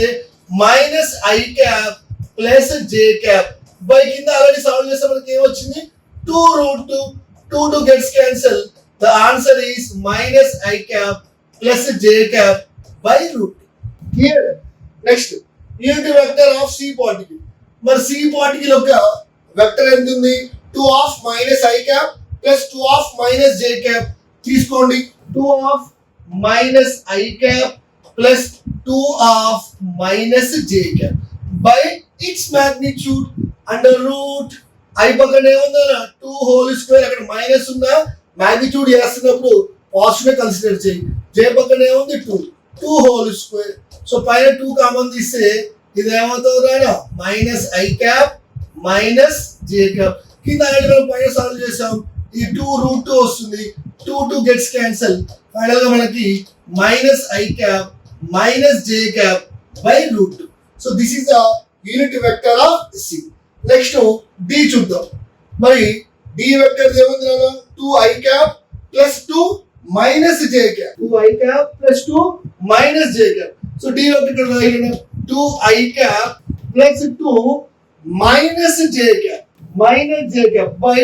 minus i cap plus j cap by కింద ఆల్రెడీ సాల్వ్ చేస్తే మనకి ఏమొచ్చింది? 2 root 2 gets cancel. the answer is minus i cap plus j cap by root 2. here next unit vector of c particle. మరి c పార్టికల్ యొక్క వెక్టర్ ఎంత ఉంది? 2 of minus i cap plus 2 of minus j cap. తీసుకోండి. 2 of minus i cap plus 2 of minus j cap by its magnitude under root i పక్కన ఏముందా? 2 హోల్ స్క్వేర్. అక్కడ మైనస్ ఉందా? మ్యాగ్నిట్యూడ్ చేస్తున్నప్పుడు పాజిటివ్ కన్సిడర్ చేయి. j పక్కన ఏముంది 2 హోల్ స్క్వేర్. సో పైన 2 కామన్ తీస్తే ఇది ఏమవుతుంది రాయడం? Minus i cap minus j cap. కింద మనం పైన సాల్వ్ చేసాం. ఈ 2 రూట్ 2 వస్తుంది. 2 గెట్స్ క్యాన్సల్. ఫైనల్ గా మనకి minus i cap minus j cap by root 2. So this is the unit vector of c. Next d చూద్దాం. మరి డి వెక్టర్ ఏముంది నాన్న? 2i cap plus 2 minus j cap. 2i cap plus 2 minus j cap. So D vector రాయగలనా? 2i cap plus 2 minus j cap by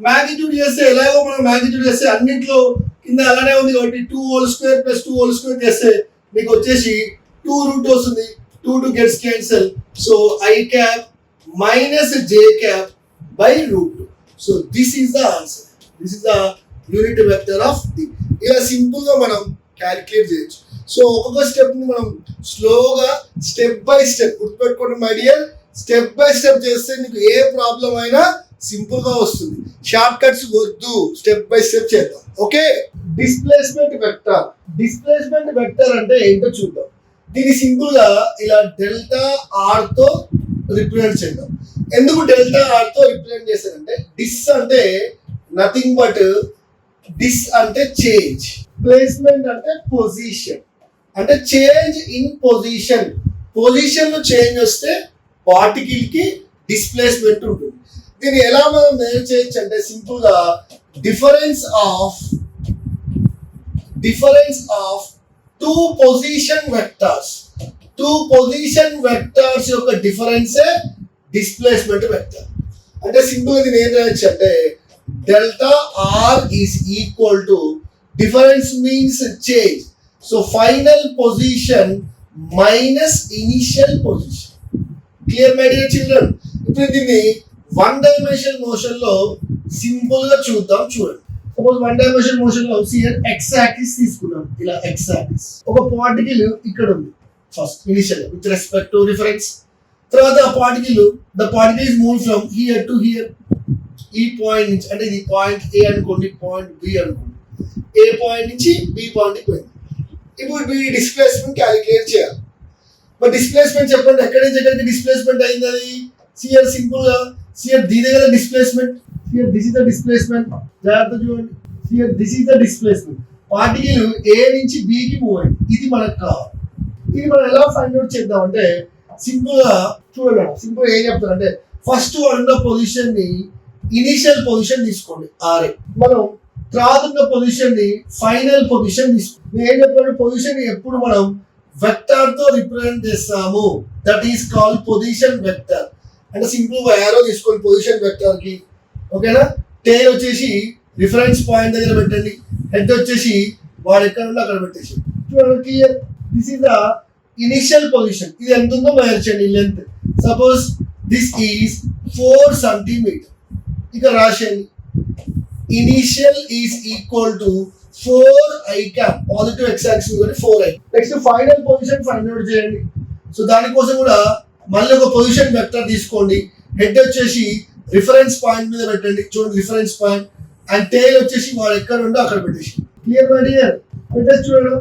magnitude చేస్తే ఎలాగో మనం మ్యాగ్నిట్యూడ్ చేస్తే అన్నింటిలో కింద అలానే ఉంది కాబట్టి 2 whole square plus 2 whole square చేస్తే మీకు వచ్చేసి 2 రూట్ వస్తుంది. 2 gets cancel. So i cap minus j cap by root 2. So this is the answer. This is the unit vector of d. ఇలా సింపుల్ గా మనం క్యాలిక్యులేట్ చేయొచ్చు. సో ఒక్కొక్క స్టెప్ ని మనం స్లోగా స్టెప్ బై స్టెప్ గుర్తుపెట్టుకోండి my dear. Step by step చేస్తే నీకు ఏ ప్రాబ్లం అయినా సింపుల్ గా వస్తుంది. షార్ట్ కట్స్ వద్దు, స్టెప్ బై స్టెప్ చేద్దాం. ఓకే. డిస్ప్లేస్మెంట్ వెక్టర్ అంటే ఏంటో చూద్దాం. దీన్ని సింపుల్ గా ఇలా డెల్టా ఆర్ తో రిప్రజెంట్ చేద్దాం. ఎందుకు డెల్టా ఆర్ తో రిప్రజెంట్ చేశారంటే డిస్ అంటే నథింగ్ బట్ డిస్ అంటే చేంజ్, ప్లేస్మెంట్ అంటే పొజిషన్, అంటే చేంజ్ ఇన్ పొజిషన్. పొజిషన్ లో చేంజ్ వస్తే పార్టికల్ కి డిస్ప్లేస్మెంట్ ఉంటుంది. దీన్ని ఎలా మనం మెజర్ చేయొచ్చు అంటే సింపుల్ గా difference of two position vectors యొక్క డిఫరెన్సే డిస్ప్లేస్మెంట్ వెక్టర్. అంటే సింపుల్ గా దీన్ని ఏం రాయొచ్చు అంటే delta r is equal to difference means change. So final position minus initial position. Clear my dear children? ఇప్పుడు దీన్ని 1 డైమెన్షన్ మోషన్ లో సింపుల్ గా చూద్దాం. చూడండి, సపోజ్ 1 డైమెన్షన్ మోషన్ లో ఎక్స్ యాక్సిస్ తీసుకున్నాం. ఇలా ఎక్స్ యాక్సిస్ ఒక పార్టికల్ ఇక్కడ ఉంది first initial with respect to reference. తర్వాత ఆ particle the particle is move from here to hear. ఈ పాయింట్ నుంచి, అంటే ఇది పాయింట్ ఏ అనుకోండి, పాయింట్ బి అనుకోండి, ఏ పాయింట్ నుంచి బి పాయింట్కి పోయింది. ఇప్పుడు ఈ డిస్ప్లేస్మెంట్ క్యాలిక్యులేట్ చేయాలి. మరి డిస్ప్లేస్మెంట్ చెప్పండి, ఎక్కడి నుంచి ఎక్కడికి డిస్ప్లేస్మెంట్ అయింది? అది సిఆర్ సింపుల్ గా సిఆర్ దీని కదా displacement, CR this is the displacement. జాగ్రత్త చూడండి, CR this is the displacement. Particle A నుంచి బికి మూవ్ అయింది, ఇది మనకు కావాలి. ఇది మనం ఎలా ఫైండ్ అవుట్ చేద్దాం అంటే సింపుల్ గా చూడండి, సింపుల్ ఏం చెప్తారంటే ఫస్ట్ ఉన్న పొజిషన్ ని ఇనిషియల్ పొజిషన్ తీసుకోండి ఆర్ఏ, మనం తర్వాత ఉన్న పొజిషన్ ని ఫైనల్ పొజిషన్ తీసుకోండి. నేను ఏం చెప్పాను, పొజిషన్ ఎప్పుడు మనం వెక్టర్ తో రిప్రజెంట్ చేస్తాము, that is called position vector. అంటే సింపుల్ గా యారో తీసుకోండి పొజిషన్ వెక్టర్ కి, ఓకేనా. టేల్ వచ్చేసి రిఫరెన్స్ పాయింట్ దగ్గర పెట్టండి, హెడ్ వచ్చేసి వాడు ఎక్కడ ఉంటే అక్కడ పెట్టేసి చూడండి clear. This is the initial position. ఇది ఎంత ఉందో మార్చండి length. Suppose this is 4 centimetre. ఇక్కడ రాసేయండి initial is equal to 4i cap, positive X axis 4i. Next final position find out చేయండి. సో దానికోసం కూడా మళ్ళీ ఒక పొజిషన్ వెక్టర్ తీసుకోండి, హెడ్ వచ్చేసి రిఫరెన్స్ పాయింట్ మీద పెట్టండి, చూడండి రిఫరెన్స్ పాయింట్, అండ్ టేల్ వచ్చేసి వాడు ఎక్కడ ఉందో అక్కడ పెట్టేసి. Clear my dear? పెట్టేసి చూడండి,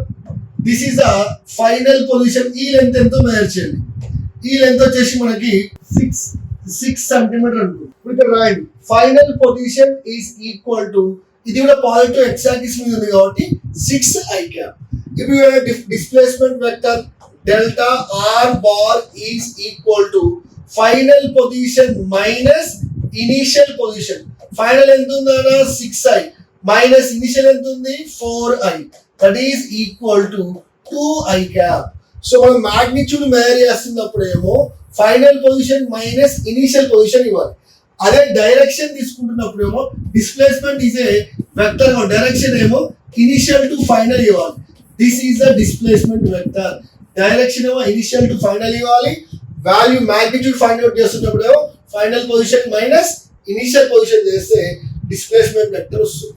this is the final position. ఈ లెంత్ ఎంతో మెజర్ చేయండి. ఈ లెంత్ వచ్చేసి మనకి 6 సెంటీమీటర్ అనుకో. ఇప్పుడు ఇక్కడ రాయండి final position is equal to, ఇది కూడా పాజిటివ్ ఎక్స్ యాక్సిస్ మీద ఉంది కాబట్టి 6i క్యాప్. ఇప్పుడు displacement vector delta are bar is equal to final position minus initial position. Final ఎంత ఉందన్నా 6i మైనస్ ఇనిషియల్ ఎంత ఉంది 4i, that is equal to 2i cap. So మనం మ్యాగ్నిట్యూడ్ మెజర్ చేస్తున్నప్పుడు ఏమో final position minus initial position ఇవ్వాలి. అదే డైరెక్షన్ తీసుకుంటున్నప్పుడు ఏమో displacement is A vector, direction ఏమో ఇనిషియల్ టు ఫైనల్ ఇవ్వాలి. This is the displacement vector. Direction ఏమో ఇనిషియల్ టు ఫైనల్ ఇవ్వాలి, వాల్యూ మ్యాగ్నిట్యూడ్ ఫైండ్ అవుట్ చేస్తున్నప్పుడు ఏమో final position minus initial position చేస్తే డిస్ప్లేస్మెంట్ వెక్టర్ వస్తుంది.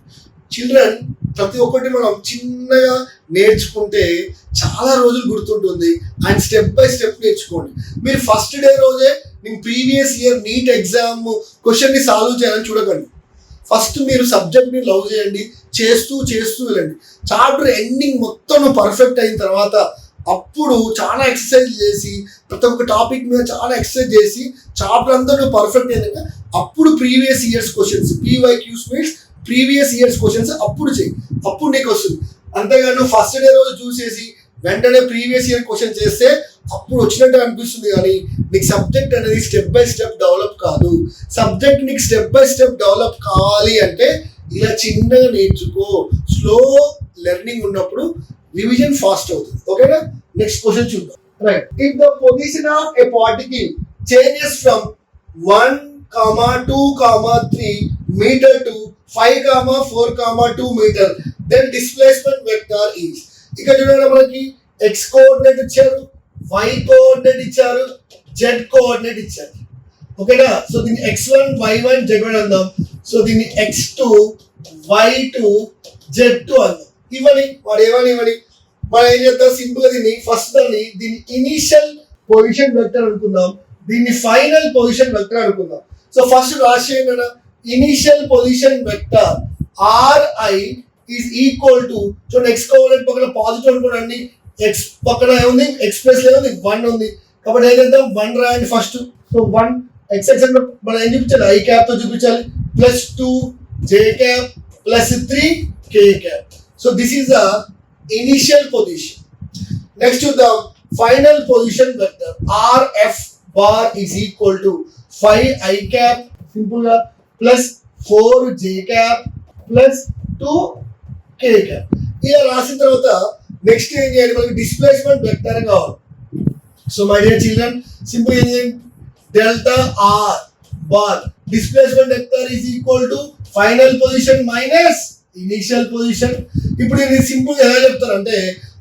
చిల్డ్రన్ ప్రతి ఒక్కటి మనం చిన్నగా నేర్చుకుంటే చాలా రోజులు గుర్తుంటుంది, అండ్ స్టెప్ బై స్టెప్ నేర్చుకోండి. మీరు ఫస్ట్ డే రోజే నేను previous year NEET exam question ని సాల్వ్ చేయాలని చూడకండి. ఫస్ట్ మీరు సబ్జెక్ట్ ని లవ్ చేయండి, చేస్తూ వెళ్ళండి. చాప్టర్ ఎండింగ్ మొత్తం పర్ఫెక్ట్ అయిన తర్వాత అప్పుడు చాలా ఎక్సర్సైజ్ చేసి ప్రతి ఒక్క టాపిక్ మీద చాలా ఎక్సర్సైజ్ చేసి చాప్టర్ అంతా నువ్వు పర్ఫెక్ట్ అయినాక అప్పుడు previous years questions, PYQs means previous years questions అప్పుడు చేయి, అప్పుడు నీకు వస్తుంది. అంతేగాని నువ్వు ఫస్ట్ డే రోజు చూసేసి వెంటనే ప్రీవియస్ ఇయర్ క్వశ్చన్ చేస్తే అప్పుడు వచ్చినట్టు అనిపిస్తుంది, కానీ నీకు సబ్జెక్ట్ అనేది స్టెప్ బై స్టెప్ డెవలప్ కాదు. సబ్జెక్ట్ నీకు స్టెప్ బై స్టెప్ డెవలప్ కావాలి అంటే ఇలా చిన్నగా నేర్చుకో. స్లో లెర్నింగ్ ఉన్నప్పుడు రివిజన్ ఫాస్ట్ అవుతుంది. ఓకేనా? నెక్స్ట్ క్వశ్చన్ చూద్దాం. Right, if the position of A particle changes from 1, 2, 3 meter to 5, 4, 2 meter, then displacement vector is. ఇక్కడ చూడండి మనకి x కోఆర్డినేట్ ఇచ్చారు, y కోఆర్డినేట్ ఇచ్చారు, z కోఆర్డినేట్ ఇచ్చారు. ఓకేనా? సో దీన్ని x1, y1, z1 అందాం. సో దీన్ని x2, y2, z2 అందాం. ఇవ్వని వాడు ఏమని మనం ఏం చేద్దాం, సింపుల్ గా ఫస్ట్ దీన్ని ఇనిషియల్ పొజిషన్ వెక్టర్ అనుకుందాం, దీన్ని ఫైనల్ పొజిషన్ వెక్టర్ అనుకుందాం. సో ఫస్ట్ రాసేయండి అన్న, initial position vector Ri is equal to, చూడండి x కోఆర్డినేట్ పక్కన పాజిటివ్ అనుకోండి, x పక్కన ఏముంది, x ప్లస్ ఏముంది 1 ఉంది కాబట్టి ఏం చేద్దాం 1 రాయండి ఫస్ట్. సో 1 x మనం ఏం చూపించాలి, i క్యాప్ తో చూపించాలి, plus 2 j cap plus 3 k cap. So this is the initial position. Next చూద్దాం final position vector Rf bar is equal to 5i cap simple గా plus 4j cap plus 2k cap. ఇలా రాసిన తర్వాత నెక్స్ట్ ఏం చేయాలి, మనకి డిస్ప్లేస్మెంట్ వెక్టర్ కావాలి. So my dear children, simple ఏం చేయండి, delta are bar displacement vector is equal to final position minus initial position. ఇప్పుడు నేను సింపుల్ ఎలా చెప్తానంటే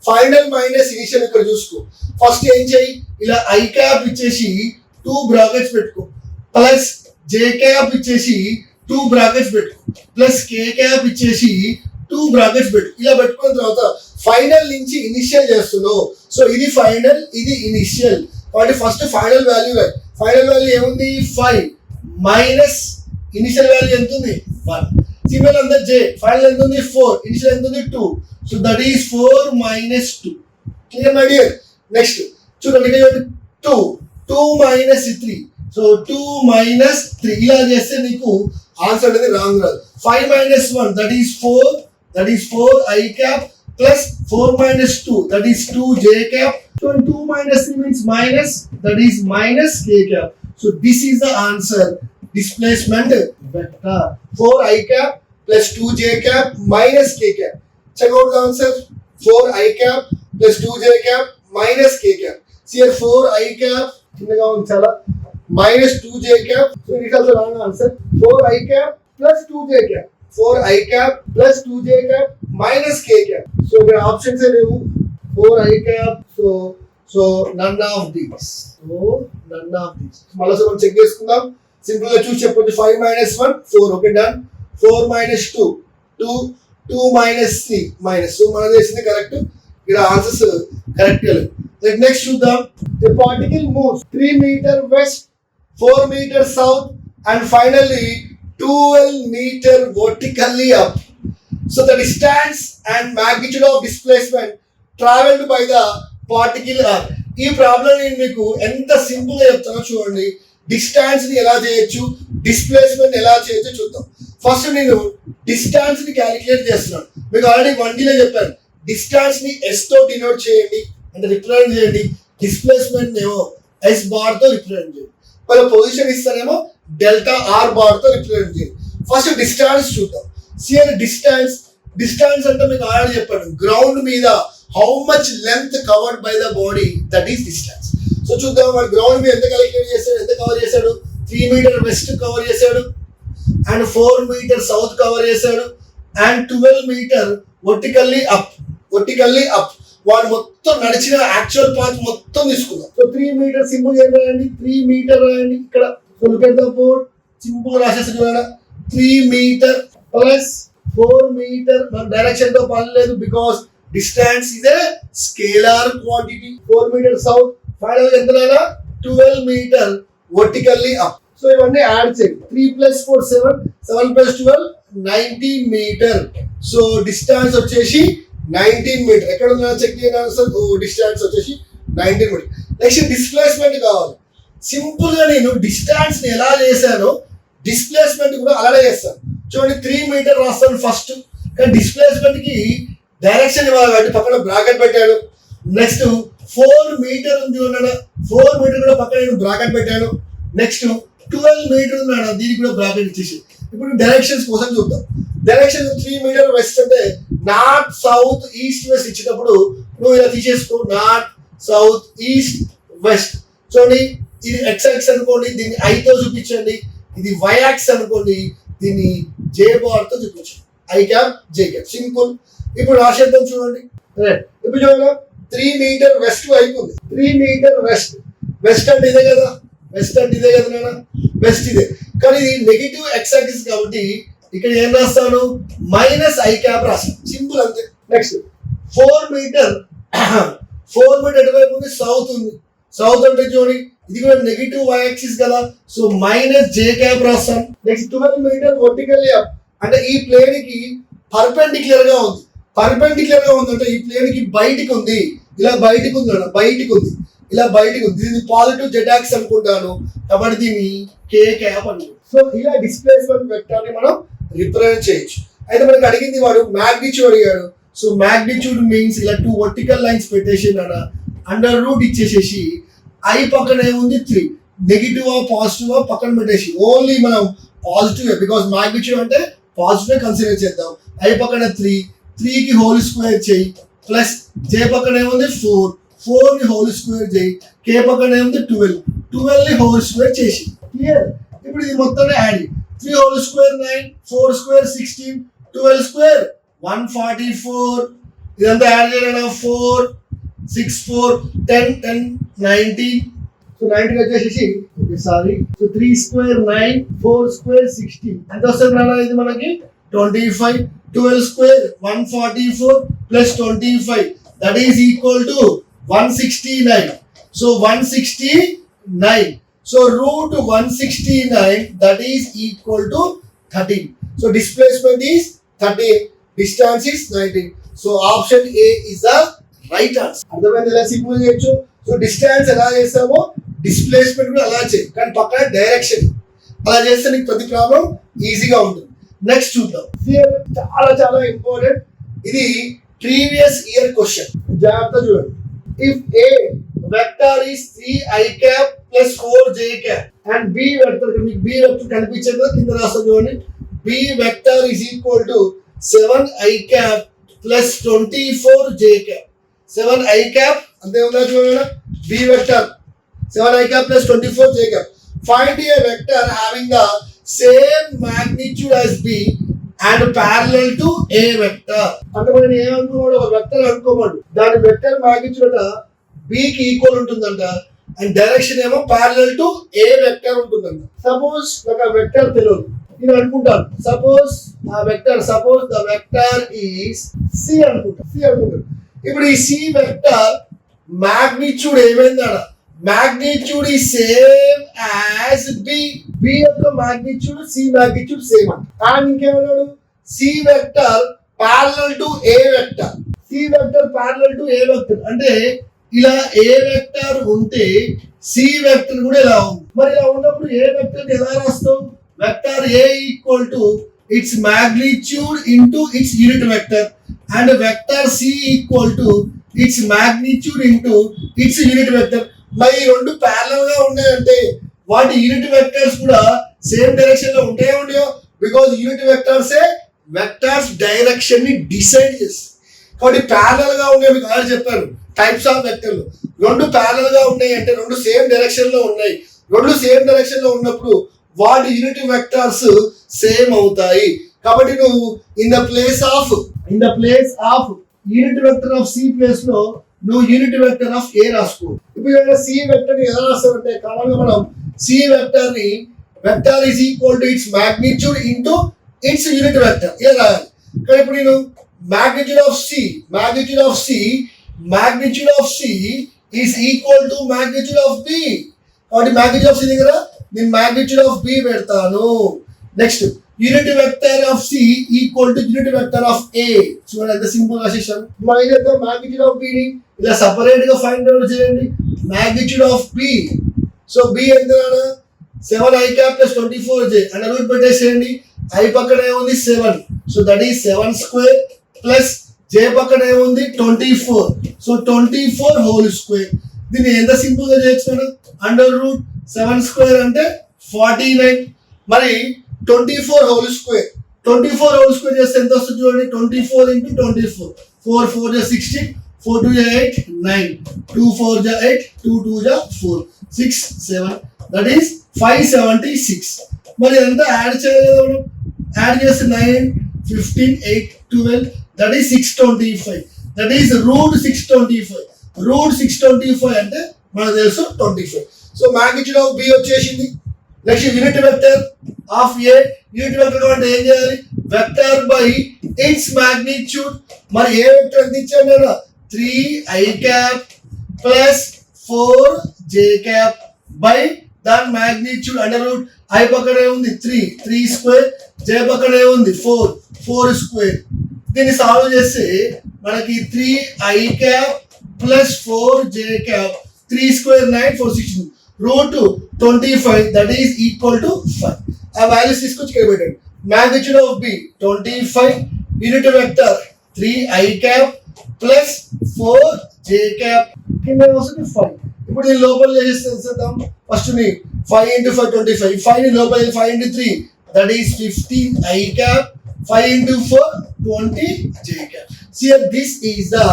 ఫైనల్ మైనస్ ఇనిషియల్ ఇక్కడ చూసుకో. ఫస్ట్ ఏం చేయి, ఇలా i క్యాప్ ఇచ్చేసి 2 బ్రాకెట్స్ పెట్టుకో, ప్లస్ j క్యాప్ ఇచ్చేసి 2 బ్రాకెట్స్ పెట్టుకో, ప్లస్ k క్యాప్ ఇచ్చేసి 2 బ్రాకెట్స్ పెట్టు. ఇలా పెట్టుకున్న తర్వాత ఫైనల్ నుంచి ఇనిషియల్ చేస్తున్నావు. సో ఇది ఫైనల్, ఇది ఇనిషియల్ కాబట్టి ఫస్ట్ ఫైనల్ వాల్యూ ఏముంది 5 మైనస్ ఇనిషియల్ వాల్యూ ఎంత ఉంది 1. సిమిలర్ అంతా j, ఫైనల్ ఎంత ఉంది 4, ఇనిషియల్ ఎంత ఉంది 2. So that is 4 minus 2. Clear my dear. Next చూడండి ఇక్కడ 2 minus 3. సో 2 minus 3 ఇలా చేస్తే నీకు ఆన్సర్ అనేది రాంగ్ రాదు. 5 minus 1 that is 4 I cap plus 4 minus 2 that is 2 j cap. So 2 minus 3 means minus, that is minus k cap. So this is the answer, displacement vector. 4 I cap plus 2 j cap minus k cap. Check out the answer. 4 I cap plus 2 j cap minus k cap. See here 4 I cap minus 2 j cap. So it is also wrong answer. 4 I cap plus 2 j cap. 4 I cap plus 2 j cap minus k cap. So the options are 4 I cap. So none of these. మళ్ళీ మనం చెక్ చేసుకుందాం. సింపుల్ గా చూసి చెప్పొచ్చు. 5 minus 1 4. Okay done. 4 minus 2 minus 3 minus. So మనం చేసింది కరెక్ట్. ఇక్కడ ఆన్సర్స్ కరెక్ట్ గా లేవు. నెక్స్ట్ చూద్దాం. The particle moves 3 meter west, 4 meter south and finally 12 meter vertically up. So the distance and magnitude of displacement traveled by the particle are. ఈ ప్రాబ్లం నేను మీకు ఎంత సింపుల్ గా చెప్తానో చూడండి. డిస్టెన్స్ ని ఎలా చేయొచ్చు, డిస్ప్లేస్మెంట్ ఎలా చేయొచ్చో చూద్దాం. ఫస్ట్ నేను డిస్టెన్స్ ని క్యాలిక్యులేట్ చేస్తున్నాను. మీకు ఆల్రెడీ 1D లో చెప్పాను. డిస్టెన్స్ ని S తో డినోట్ చేయండి, అంటే రిప్రజెంట్ చేయండి. డిస్ప్లేస్మెంట్ ఏమో S బార్ తో రిప్రజెంట్ చేయండి. వాళ్ళ పొజిషన్ ఇస్తానేమో డెల్టా R బార్ తో రిప్రజెంట్ చేయండి. ఫస్ట్ డిస్టెన్స్ చూద్దాం. సియర్ డిస్టెన్స్ అంటే మీకు ఆల్రెడీ చెప్పాను. గ్రౌండ్ మీద how much length covered by the body, that is distance. So చూద్దాం వాడు గ్రౌండ్ మీద ఎంత క్యాలిక్యులేట్ చేశాడు, ఎంత కవర్ చేశాడు. 3 మీటర్ వెస్ట్ కవర్ చేశాడు అండ్ 4 మీటర్ సౌత్ కవర్ చేశాడు అండ్ 12 మీటర్ వర్టికల్లీ అప్. వాడు మొత్తం నడిచిన యాక్చువల్ పాత్ మొత్తం తీసుకున్నాం. సో 3 మీటర్ సింపుల్ రాయండి, 3 మీటర్ రాయండి. ఇక్కడ బోర్డ్ సింపుల్ రాసేస్తున్నా. 3 మీటర్ ప్లస్ 4 మీటర్. మన డైరెక్షన్ తో పని లేదు, because distance is a scalar quantity. 4 meter south, final ఎంత రాయాలా 12 meter vertically up. సో ఇవన్నీ యాడ్ చేయండి. 3 plus 4 7 plus 12 19 meter. So distance వచ్చేసి 19 మీటర్. ఎక్కడ ఉందో చెక్ చేయండి ఆన్సర్. డిస్టెన్స్ వచ్చేసి 19 మీటర్. నెక్స్ట్ డిస్ప్లేస్మెంట్ కావాలి. సింపుల్ గా నేను డిస్టెన్స్ ని ఎలా చేశానో డిస్ప్లేస్మెంట్ కూడా అలానే చేస్తాను. చూడండి 3 మీటర్ రాస్తాను ఫస్ట్, కానీ డిస్ప్లేస్మెంట్ కి డైరెక్షన్ ఇవ్వాలి కాబట్టి పక్కన బ్రాకెట్ పెట్టాను. నెక్స్ట్ 4 మీటర్ ఉంది ఉన్నాడు, 4 మీటర్ కూడా పక్కన నేను బ్రాకెట్ పెట్టాను. నెక్స్ట్ 12 మీటర్ ఉన్నాడు, దీనికి కూడా బ్రాకెట్ ఇచ్చేసి. ఇప్పుడు డైరెక్షన్స్ కోసం చూద్దాం. డైరెక్షన్ 3 మీటర్ వెస్ట్ అంటే నార్త్ సౌత్ ఈస్ట్ వెస్ట్ ఇచ్చినప్పుడు నువ్వు ఇలా తీసేసుకో. North south east west. చూడండి ఇది x అనుకోండి, దీన్ని I తో చూపించండి. ఇది y యాక్స్ అనుకోండి, దీన్ని J బార్ తో చూపించండి. I cap J cap simple. ఇప్పుడు రాసేద్దాం చూడండి. ఇప్పుడు చూడండి 3 మీటర్ వెస్ట్ అయిపోయింది. 3 మీటర్ వెస్ట్ అంటే ఇదే కదా, నాన్న వెస్ట్ ఇదే. కానీ ఇది నెగిటివ్ x యాక్సిస్ కాబట్టి ఇక్కడ ఏం రాస్తాను, మైనస్ I క్యాప్ రాస్తాను. సింపుల్ అంతే. నెక్స్ట్ 4 మీటర్ ఎటువైపు ఉంది, సౌత్ ఉంది. సౌత్ అంటే చూడండి ఇది కూడా నెగిటివ్ y యాక్సిస్ కదా, సో మైనస్ J క్యాప్ రాస్తాను. నెక్స్ట్ 12 మీటర్ వర్టికల్లీ అప్ అంటే ఈ ప్లేన్ కి పర్పెండిక్యులర్ గా ఉంది. అంటే ఈ ప్లేన్ కి బయటికి ఉంది, ఇలా బయటికి ఉంది, దీన్ని పాజిటివ్ Z యాక్సిస్ అనుకుంటాను కాబట్టి దీన్ని K క్యాప్ అంటారు. సో ఇలా డిస్ప్లేస్మెంట్ వెక్టర్ ని మనం రిప్రజెంట్ చేయొచ్చు. అయితే మనకి అడిగింది వాడు మ్యాగ్నిట్యూడ్ అడిగాడు. సో మ్యాగ్నిట్యూడ్ మీన్స్ ఇలా 2 వర్టికల్ లైన్స్ పెట్టేసి అండర్ రూట్ ఇచ్చేసేసి I పక్కన ఏముంది 3, నెగిటివ్ పాజిటివ్ పక్కన పెట్టేసి ఓన్లీ మనం పాజిటివ్, బికాస్ మ్యాగ్నిట్యూడ్ అంటే పాజిటివ్ కన్సిడర్ చేద్దాం. I పక్కన 3 కి హోల్ స్క్వేర్ చేయి, ప్లస్ J పక్కన ఏముంది 4 ని హోల్ స్క్వేర్ చేయి, K పక్కన ఏముంది 12 ని హోల్ స్క్వేర్ చేసి. క్లియర్. ఇప్పుడు ఇది మొత్తం add 3 whole square 9, 4 square 16, 12 square 144. ఇదంతా యాడ్ చేయాలి. 4 6 4 10 10 19. సో 19 వచ్చేసి సారీ. సో 3 స్క్వేర్ 9, 4 స్క్వేర్ 16 ఎంత వస్తుంది నాన్న, ఇది మనకి 25. 12 square 144 plus 25 that is equal to 169. So 169. So root 169 that is equal to 13. So displacement is 13. Distance is 19. So option A is the right answer. అర్థమైంది ఎలా సింపుల్ చేయొచ్చు. సో డిస్టెన్స్ ఎలా చేస్తామో డిస్ప్లేస్మెంట్ కూడా అలా చేయి, కానీ పక్కన డైరెక్షన్ అలా చేస్తే నీకు ప్రతి ప్రాబ్లం ఈజీగా ఉంటుంది. నెక్స్ట్ చూద్దాం. చాలా చాలా ఇంపార్టెంట్, ఇది ప్రీవియస్ ఇయర్ క్వశ్చన్. జాగ్రత్త చూడండి. If A vector is 3i cap plus 4j cap and b vector, మీకు b వెక్టర్ కనిపించేది కింద రాస్తా చూడండి. b vector is equal to 7i cap plus 24j cap. 7i cap అంతే ఉందా చూడండి. b vector 7i cap plus 24j cap. Find a vector having the same magnitude as b and parallel to a vector. అంటే మనం ఏమనుకోవాలి, ఒక వెక్టర్ అనుకోమండి, దాని వెక్టర్ మ్యాగ్నిట్యూడ్ b కి ఈక్వల్ ఉంటుందంట అండ్ డైరెక్షన్ ఏమో parallel to a వెక్టర్ ఉంటుందంట. సపోజ్ ఒక వెక్టర్ తెలియదు, నేను అనుకుంటాను suppose the vector is c అనుకుంటాను. ఇప్పుడు ఈ c వెక్టర్ మ్యాగ్నిట్యూడ్ ఏమైందా, magnitude is same as b యొక్క magnitude c magnitude same అంట. అండ్ ఇంకేమన్నాడు, c vector parallel to a vector. c vector parallel to a vector అంటే ఇలా a వెక్టర్ ఉంటే c వెక్టర్ కూడా ఇలా ఉంది. మరి ఇలా ఉన్నప్పుడు a వెక్టర్ ఎలా రాస్తావు, vector a equal to its magnitude into its unit vector and vector c equal to its magnitude into its unit vector. మరి రెండు ప్యారలల్ గా ఉన్నాయంటే వాటి యూనిట్ వెక్టర్స్ కూడా సేమ్ డైరెక్షన్ లో ఉంటాయో, బికాజ్ యూనిట్ వెక్టర్స్ డైరెక్షన్ ని డిసైడ్ చేస్తాయి. కాబట్టి ప్యారలల్ గా ఉన్నాయి, మీకు ఆల్రెడీ చెప్పాను టైప్స్ ఆఫ్ వెక్టర్లు. రెండు ప్యారలల్ గా ఉన్నాయి అంటే రెండు సేమ్ డైరెక్షన్ లో ఉన్నాయి. రెండు సేమ్ డైరెక్షన్ లో ఉన్నప్పుడు వాటి యూనిట్ వెక్టర్స్ సేమ్ అవుతాయి. కాబట్టి నువ్వు in the place of unit vector of c place లో నువ్వు యూనిట్ వెక్టర్ ఆఫ్ ఏ రాసుకో. ఇప్పుడు సి వెక్టర్ ని ఎలా రాస్తామంటే కామన్ గా మనం సి వెక్టర్ ని vector is equal to its magnitude into its unit vector ఇలా రాయాలి. కానీ ఇప్పుడు నేను magnitude of C is equal to magnitude of B. కాబట్టి మ్యాగ్నిట్యూడ్ ఆఫ్ సి దగ్గర నేను మ్యాగ్నిట్యూడ్ ఆఫ్ బి పెడతాను. Next unit vector of C equal to unit vector of A. చూడండి ఎంత సింపుల్ రాసేసాను. మ్యాగ్నిట్యూడ్ ఆఫ్ బి ని ఇలా సపరేట్ గా ఫైండ్ అవుట్ చేయండి. Magnitude of B, so B ఎంత 7i cap plus 24j and root పెట్టేసేయండి. i పక్కన ఏముంది 7, so that is 7 square plus j పక్కన ఏముంది 24, సో 24 హోల్ స్క్వేర్. దీన్ని ఎంత సింపుల్ గా చేయొచ్చు, అండర్ రూట్ 7 స్క్వేర్ అంటే 49, మరి 24 హోల్ స్క్వేర్ చేస్తే ఎంత వస్తుంది చూడండి. 24 into 24, 4 4 16, 4 2 8 9, 2 4 8, 2 2 4, 6 7, దట్ ఈస్ 576. మరి ఎంత యాడ్ చేయలేదు మనం, యాడ్ చేస్తే 9 15 8 12, that is 625, that is route 625 అంటే మనకు తెలుసు 25. సో మ్యాగ్నిట్యూడ్ ఆఫ్ బి వచ్చేసింది. Next unit vector of A, unit vector అంటే ఏం చేయాలి, వెక్టర్ బై ఇట్స్ మ్యాగ్నిట్యూడ్. మరి ఏ వెక్టర్ ఎంత ఇచ్చాను కదా, 3i cap plus 4j cap by దాని మ్యాగ్నిట్యూడ్ అండర్ రూట్. i పక్కనే ఉంది 3 స్క్వేర్, j పక్కనే ఉంది 4 స్క్వేర్. దీన్ని సాల్వ్ చేస్తే మనకి 3i cap plus 4j cap 3 square 9 4 16 root 25 that is equal to 5. ఆ వాల్యూస్ తీసుకొచ్చి ఇక్కడ పెట్టండి. Magnitude of b 25, unit vector 3i cap plus 4j cap కింద వస్తుంది 5. ఇప్పుడు దీని లోపల చేసేద్దాం. ఫస్ట్ ని 5 into 5 25, 5 ని లోపల 5 into 3 that is 15i cap, 5 into 4 20j cap. See, this is the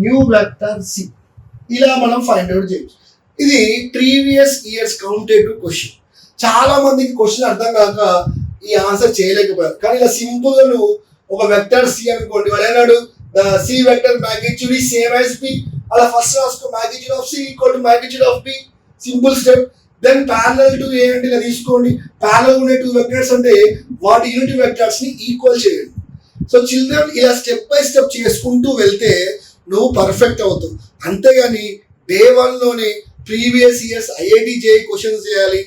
new vector C. ఇలా మనం ఫైండ్ అవుట్ చేయొచ్చు. ఇది ప్రీవియస్ ఇయర్స్ కౌంటెడ్ క్వశ్చన్. చాలా మందికి క్వశ్చన్ అర్థం కాక ఈ ఆన్సర్ చేయలేకపోయారు. కానీ ఇలా సింపుల్ గా నువ్వు ఒక వెక్టర్ సి అనుకోండి, వాళ్ళు ఏనాడు the C vector magnitude is same as B, అలా ఫస్ట్ రాసుకో magnitude of C equal to magnitude of B, simple step. Then parallel to A అంటే ఇలా తీసుకోండి. ప్యారలల్ ఉండే 2 వెక్టర్స్ అంటే వాటి యూనిట్ వెక్టర్స్ ని ఈక్వల్ చేయండి. సో చిల్డ్రన్ ఇలా స్టెప్ బై స్టెప్ చేసుకుంటూ వెళ్తే నువ్వు పర్ఫెక్ట్ అవుతావు. అంతేగాని డే 1లోనే previous years IIT JEE questions చేయాలి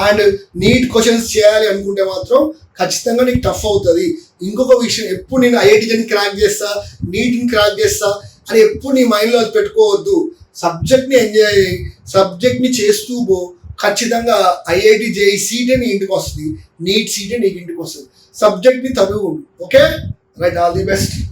అండ్ నీట్ క్వశ్చన్స్ చేయాలి అనుకుంటే మాత్రం ఖచ్చితంగా నీకు టఫ్ అవుతుంది. ఇంకొక విషయం, ఎప్పుడు నేను ఐఐటి జేని క్రాక్ చేస్తా, నీట్ని క్రాక్ చేస్తా అని ఎప్పుడు నీ మైండ్లో అది పెట్టుకోవద్దు. సబ్జెక్ట్ని ఎంజాయ్ చేయి, సబ్జెక్ట్ని చేస్తూ పో. ఖచ్చితంగా ఐఐటి జేఈ సీటే నీ ఇంటికి వస్తుంది, నీట్ సీటే నీకు ఇంటికి వస్తుంది. సబ్జెక్ట్ని చదువు. Okay right, all the best.